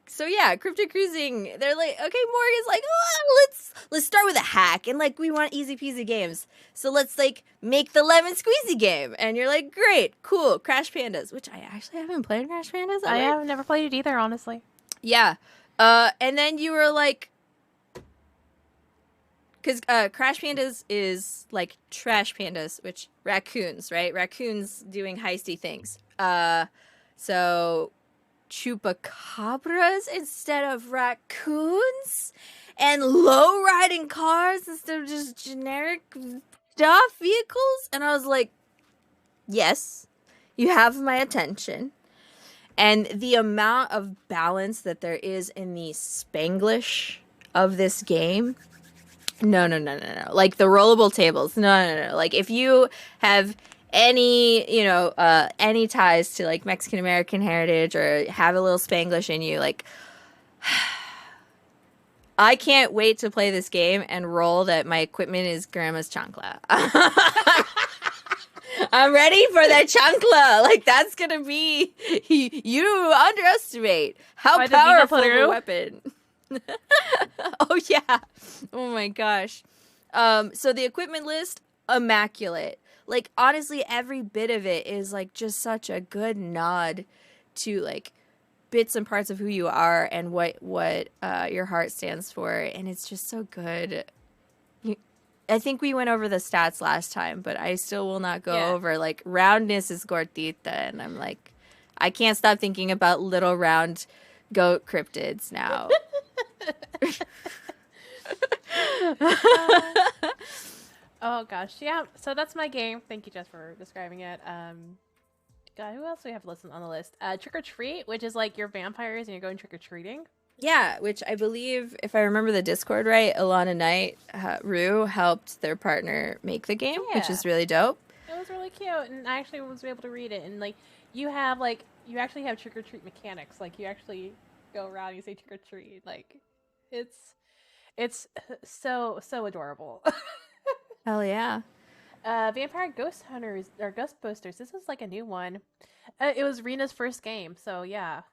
So yeah, crypto cruising. They're like, okay, Morgan's like, oh, let's start with a hack, and like we want easy peasy games, so let's like make the lemon squeezy game. And you're like, great, cool, Crash Pandas, which I actually haven't played Crash Pandas. I have never played it either, honestly. Yeah, and then you were like, because Crash Pandas is like Trash Pandas, which raccoons, right? Raccoons doing heisty things. So chupacabras instead of raccoons, and low riding cars instead of just generic stuff vehicles. And I was like, yes, you have my attention. And the amount of balance that there is in the Spanglish of this game. No. Like the rollable tables. No. Like if you have any, any ties to like Mexican American heritage or have a little Spanglish in you, like I can't wait to play this game and roll that my equipment is grandma's chancla. I'm ready for that chancla. Like that's gonna be you underestimate how powerful a weapon. Oh yeah. Oh my gosh. So the equipment list, immaculate. Like honestly, every bit of it is like just such a good nod to like bits and parts of who you are and what your heart stands for, and it's just so good. I think we went over the stats last time, but I still will not go over like roundness is gordita, and I'm like, I can't stop thinking about little round goat cryptids now. Oh gosh, yeah. So that's my game. Thank you, Jess, for describing it. God, who else do we have listed on the list? Trick or Treat, which is like you're vampires and you're going trick or treating. Yeah, which I believe, if I remember the Discord right, Alana Knight, Rue helped their partner make the game, which is really dope. It was really cute, and I actually was able to read it. And like, you actually have trick or treat mechanics. Like, you actually go around and you say trick or treat. Like, it's so adorable. Hell yeah. Vampire Ghost Hunters or Ghost Posters. This was like a new one. It was Rena's first game, so yeah.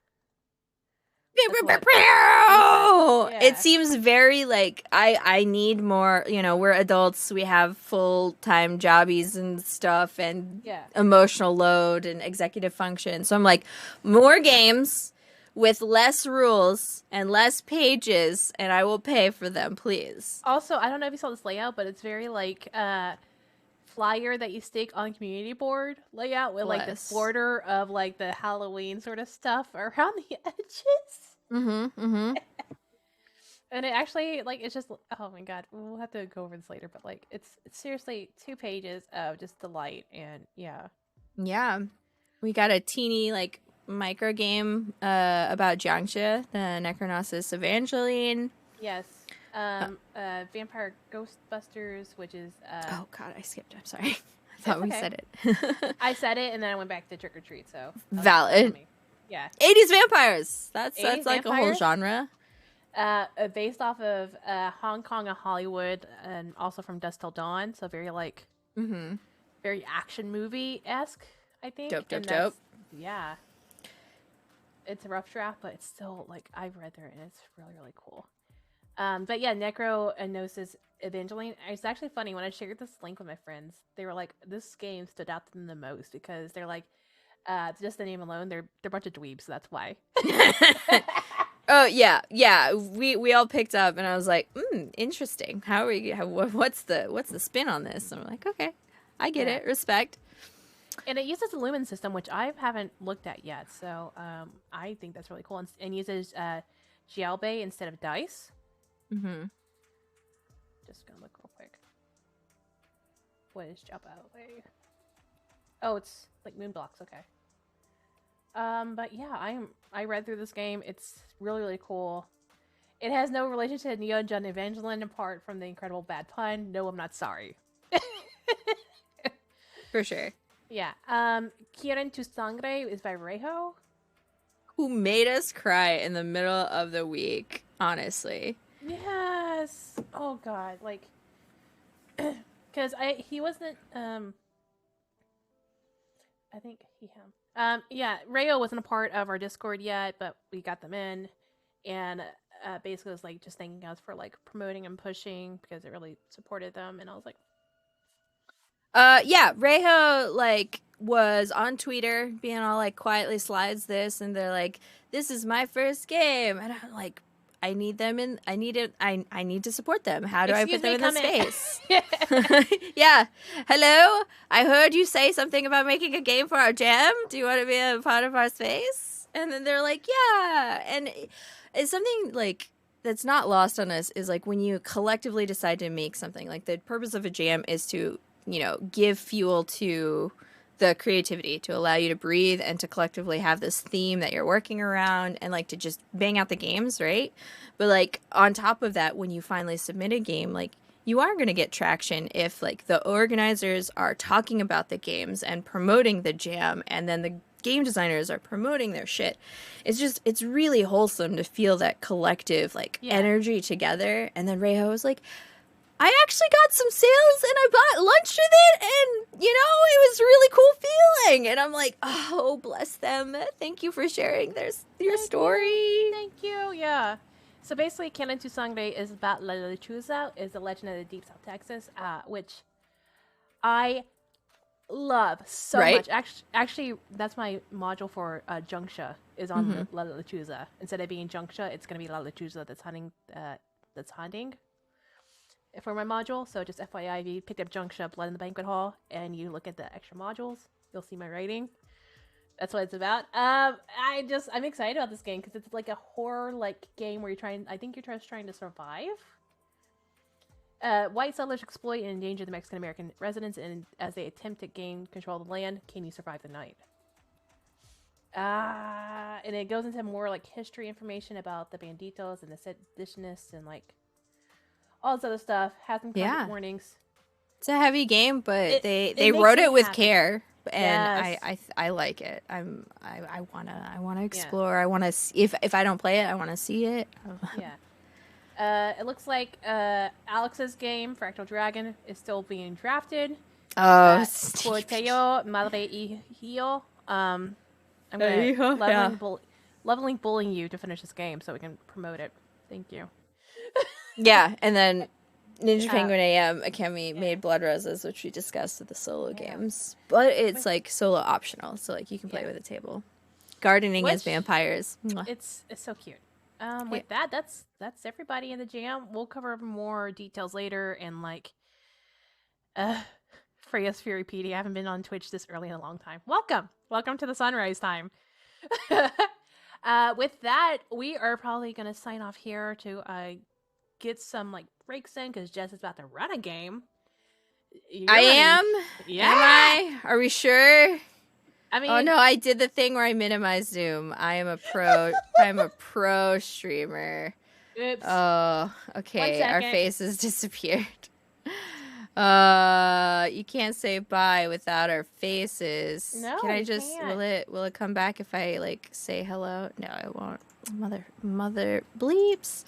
It seems very like I need more, we're adults, we have full-time jobbies and stuff and emotional load and executive function. So I'm like, more games with less rules and less pages, and I will pay for them, please. Also, I don't know if you saw this layout, but it's very like flyer that you stick on community board layout with like the border of like the Halloween sort of stuff around the edges. And it actually like it's just, oh my god, we'll have to go over this later, but like it's seriously 2 pages of just delight. And yeah, we got a teeny like micro game about Jiangxia, the Necronosis Evangeline. Yes. Vampire Ghostbusters, which is oh god, I skipped. I'm sorry. I thought we said it. I said it and then I went back to Trick or Treat, so valid. Yeah. 80s vampires. That's like vampires? a whole genre. Based off of Hong Kong and Hollywood, and also from Dusk Till Dawn, so very like very action movie-esque, I think. Dope. Yeah. It's a rough draft, but it's still like I've read through it and it's really cool. But yeah, Necronosis Evangeline. It's actually funny when I shared this link with my friends. They were like, "This game stood out to them the most," because they're like, just the name alone, they're a bunch of dweebs, so that's why. Oh yeah. We all picked up, and I was like, interesting. What's the spin on this? And I'm like, okay, I get it. Respect. And it uses the Lumen system, which I haven't looked at yet. So I think that's really cool, and uses Jiaobei instead of dice. Just gonna look real quick. What is Jiaobei? Oh, it's like moon blocks. Okay. But yeah, I read through this game. It's really cool. It has no relation to Neon Jun Evangeline apart from the incredible bad pun. No, I'm not sorry. For sure. Yeah. Quieren tu sangre is by Rejo, who made us cry in the middle of the week, honestly. Yes. Yes. Oh God. Like, because he wasn't. I think yeah, Rayo wasn't a part of our Discord yet, but we got them in, and basically it was like just thanking us for like promoting and pushing because it really supported them, and I was like, yeah, Reho like was on Twitter being all like quietly slides this, and they're like, "This is my first game," and I'm like, I need them in. I need it. I need to support them. How do I put them in this space? Yeah. Hello. I heard you say something about making a game for our jam. Do you want to be a part of our space? And then they're like, yeah. And it's something like that's not lost on us is like when you collectively decide to make something. Like the purpose of a jam is to, you know, give fuel to the creativity, to allow you to breathe and to collectively have this theme that you're working around and like to just bang out the games, right? But like on top of that, when you finally submit a game, like you are going to get traction if like the organizers are talking about the games and promoting the jam, and then the game designers are promoting their shit. It's really wholesome to feel that collective like energy together. And then Reho was like, I actually got some sales and I bought lunch with it, and, you know, it was a really cool feeling. And I'm like, oh, bless them. Thank you for sharing your story. Thank you. Yeah. So basically, Canon to Sangre is about La Lechuza, is the legend of the Deep South Texas, which I love so much. Actually, that's my module for Junksha is on La Lechuza. Instead of being Junksha, it's going to be La Lechuza that's hunting. For my module, so just FYI, if you picked up Junksha Blood in the Banquet Hall and you look at the extra modules, you'll see my writing. That's what it's about. I'm excited about this game because it's like a horror like game where I think you're just trying to survive. White settlers exploit and endanger the Mexican American residents, and as they attempt to gain control of the land, can you survive the night? And it goes into more like history information about the banditos and the seditionists and like all this other stuff. Has some content warnings. It's a heavy game, but they wrote it with care, and I like it. I wanna explore. I wanna see, if I don't play it, I wanna see it. It looks like Alex's game, Fractal Dragon, is still being drafted. Corteo Madre y Hio. I'm gonna leveling bullying you to finish this game so we can promote it. Thank you. Yeah, and then Ninja Penguin AM Academy made Blood Roses, which we discussed with the solo games. But it's like solo optional, so like you can play with a table. Gardening as vampires. It's so cute. With that, that's everybody in the jam. We'll cover more details later, and like Freya's Fury PD. I haven't been on Twitch this early in a long time. Welcome to the sunrise time. With that, we are probably gonna sign off here to get some like breaks in because Jess is about to run a game. I am. Yeah. Am I? Are we sure? I mean, oh no, I did the thing where I minimize Zoom. I am a pro. I'm a pro streamer. Oops. Oh, okay. Our faces disappeared. You can't say bye without our faces. No, can I just? Can't. Will it come back if I like say hello? No, it won't. Mother bleeps.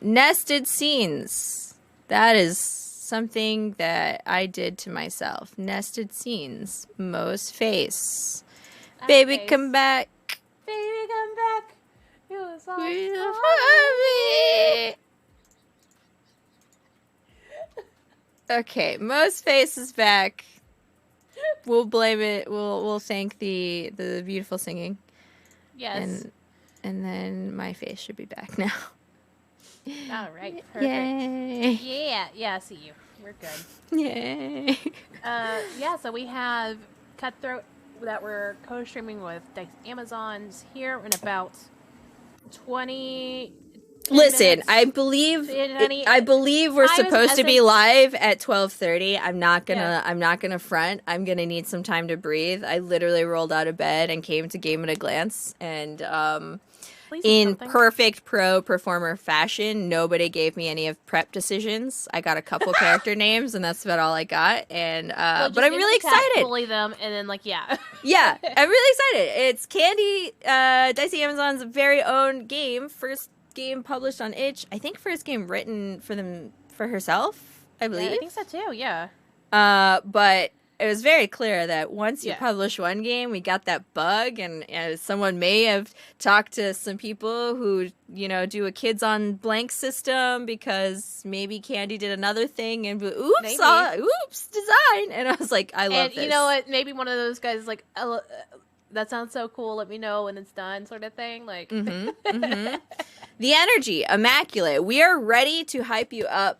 Nested scenes. That is something that I did to myself. Nested scenes. Mo's face. Baby, come back. Baby, come back. You was all me. Okay, Mo's face is back. We'll blame it. We'll thank the beautiful singing. Yes. And then my face should be back now. All right. Perfect. Yay. Yeah, I see you. We're good. Yay. So we have Cutthroat that we're co-streaming with Dice Amazons here in about 20 Listen, minutes. I believe we're supposed to be live at 12:30. I'm not gonna front. I'm gonna need some time to breathe. I literally rolled out of bed and came to Game at a Glance, and in perfect pro performer fashion, nobody gave me any of prep decisions. I got a couple character names, and that's about all I got. And but I'm really excited. Bully them, and then yeah, I'm really excited. It's Candy, Dicey Amazon's very own game, first game published on itch. I think first game written for herself, I believe. Yeah, I think so too, yeah. But it was very clear that once you publish one game, we got that bug, and someone may have talked to some people who, do a kids on blank system because maybe Candy did another thing and oops, design. And I was like, I love this. And you know what? Maybe one of those guys is like, oh, that sounds so cool. Let me know when it's done, sort of thing. Like, the energy, immaculate. We are ready to hype you up.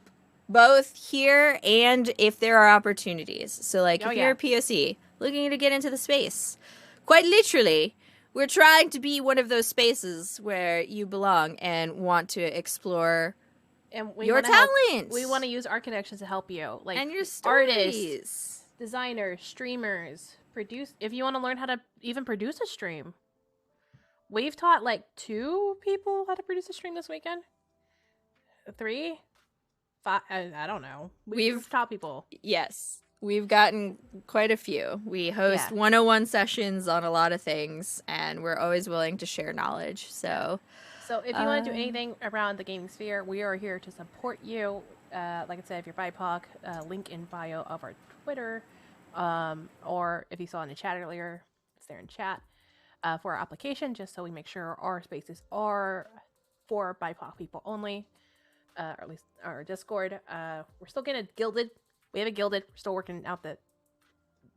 Both here and if there are opportunities. So, like, if you're a POC looking to get into the space, quite literally, we're trying to be one of those spaces where you belong and want to explore your talent. We want to use our connections to help you. Like, and your stories. Artists, designers, streamers, if you want to learn how to even produce a stream. We've taught, like, 2 people how to produce a stream this weekend. 3? 5, I don't know. We've taught people. Yes. We've gotten quite a few. We host 101 sessions on a lot of things, and we're always willing to share knowledge. So if you want to do anything around the gaming sphere, we are here to support you. Like I said, if you're BIPOC, link in bio of our Twitter, or if you saw in the chat earlier, it's there in chat, for our application, just so we make sure our spaces are for BIPOC people only. Or at least our Discord. We're still getting gilded. We have it gilded. We're still working out that.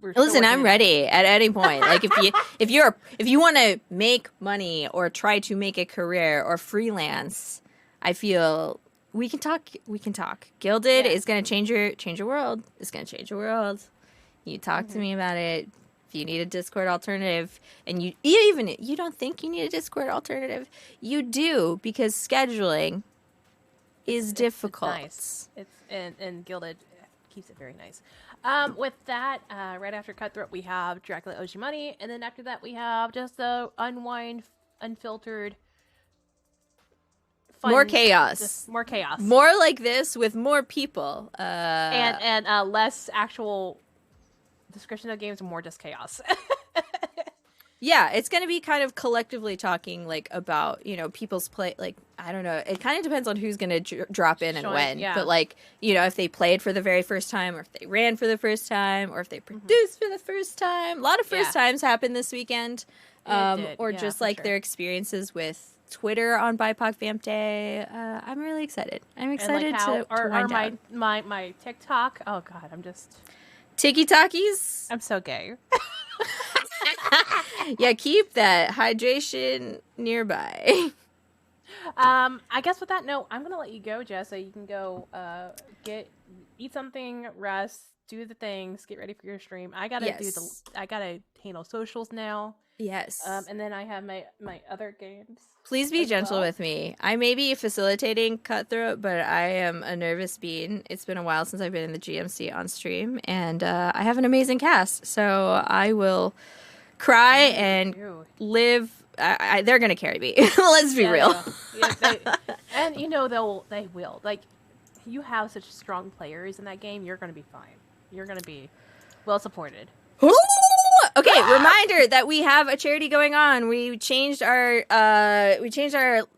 Listen, I'm ready at any point. Like if you want to make money or try to make a career or freelance, I feel we can talk. We can talk. Gilded is going to change your world. It's going to change your world. You talk to me about it. If you need a Discord alternative, and you don't think you need a Discord alternative, you do, because scheduling is difficult. It's nice. And Gilded keeps it very nice. With that, right after Cutthroat, we have Dracula Owes You Money, and then after that, we have just the unfiltered, fun, more chaos, more like this with more people, and less actual description of games, and more just chaos. Yeah, it's going to be kind of collectively talking, like, about, people's play. Like, I don't know. It kind of depends on who's going to drop in and when. Yeah. But, like, if they played for the very first time, or if they ran for the first time, or if they produced for the first time. A lot of first times happened this weekend. Or just, like, their experiences with Twitter on BIPOC Vamp Day. I'm really excited. I'm excited to wind down. My TikTok. Oh, God, I'm just... Tiki-talkies? I'm so gay. Yeah, keep that hydration nearby. I guess with that note, I'm gonna let you go, Jess, so you can go eat something, rest, do the things, get ready for your stream. I gotta handle socials now. Yes. And then I have my other games. Please be gentle with me. I may be facilitating Cutthroat, but I am a nervous bean. It's been a while since I've been in the GMC on stream, and I have an amazing cast, so I will cry and live. They're gonna carry me. Let's be real. And they will. Like, you have such strong players in that game. You're gonna be fine. You're gonna be well supported. Okay, reminder that we have a charity going on. We changed our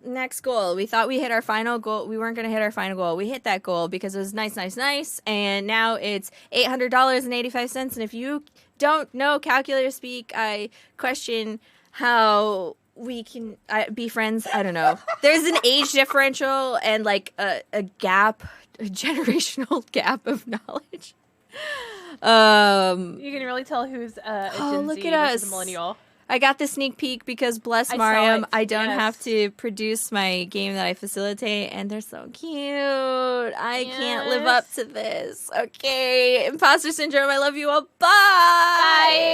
next goal. We thought we hit our final goal. We weren't going to hit our final goal. We hit that goal because it was nice. And now it's $800.85. And if you don't know calculator speak, I question how we can be friends. I don't know. There's an age differential and like a generational gap of knowledge. You can really tell who's a Gen Z versus a millennial. I got the sneak peek because bless Mariam, I don't have to produce my game that I facilitate, and they're so cute. I can't live up to this. Okay, imposter syndrome. I love you all. Bye.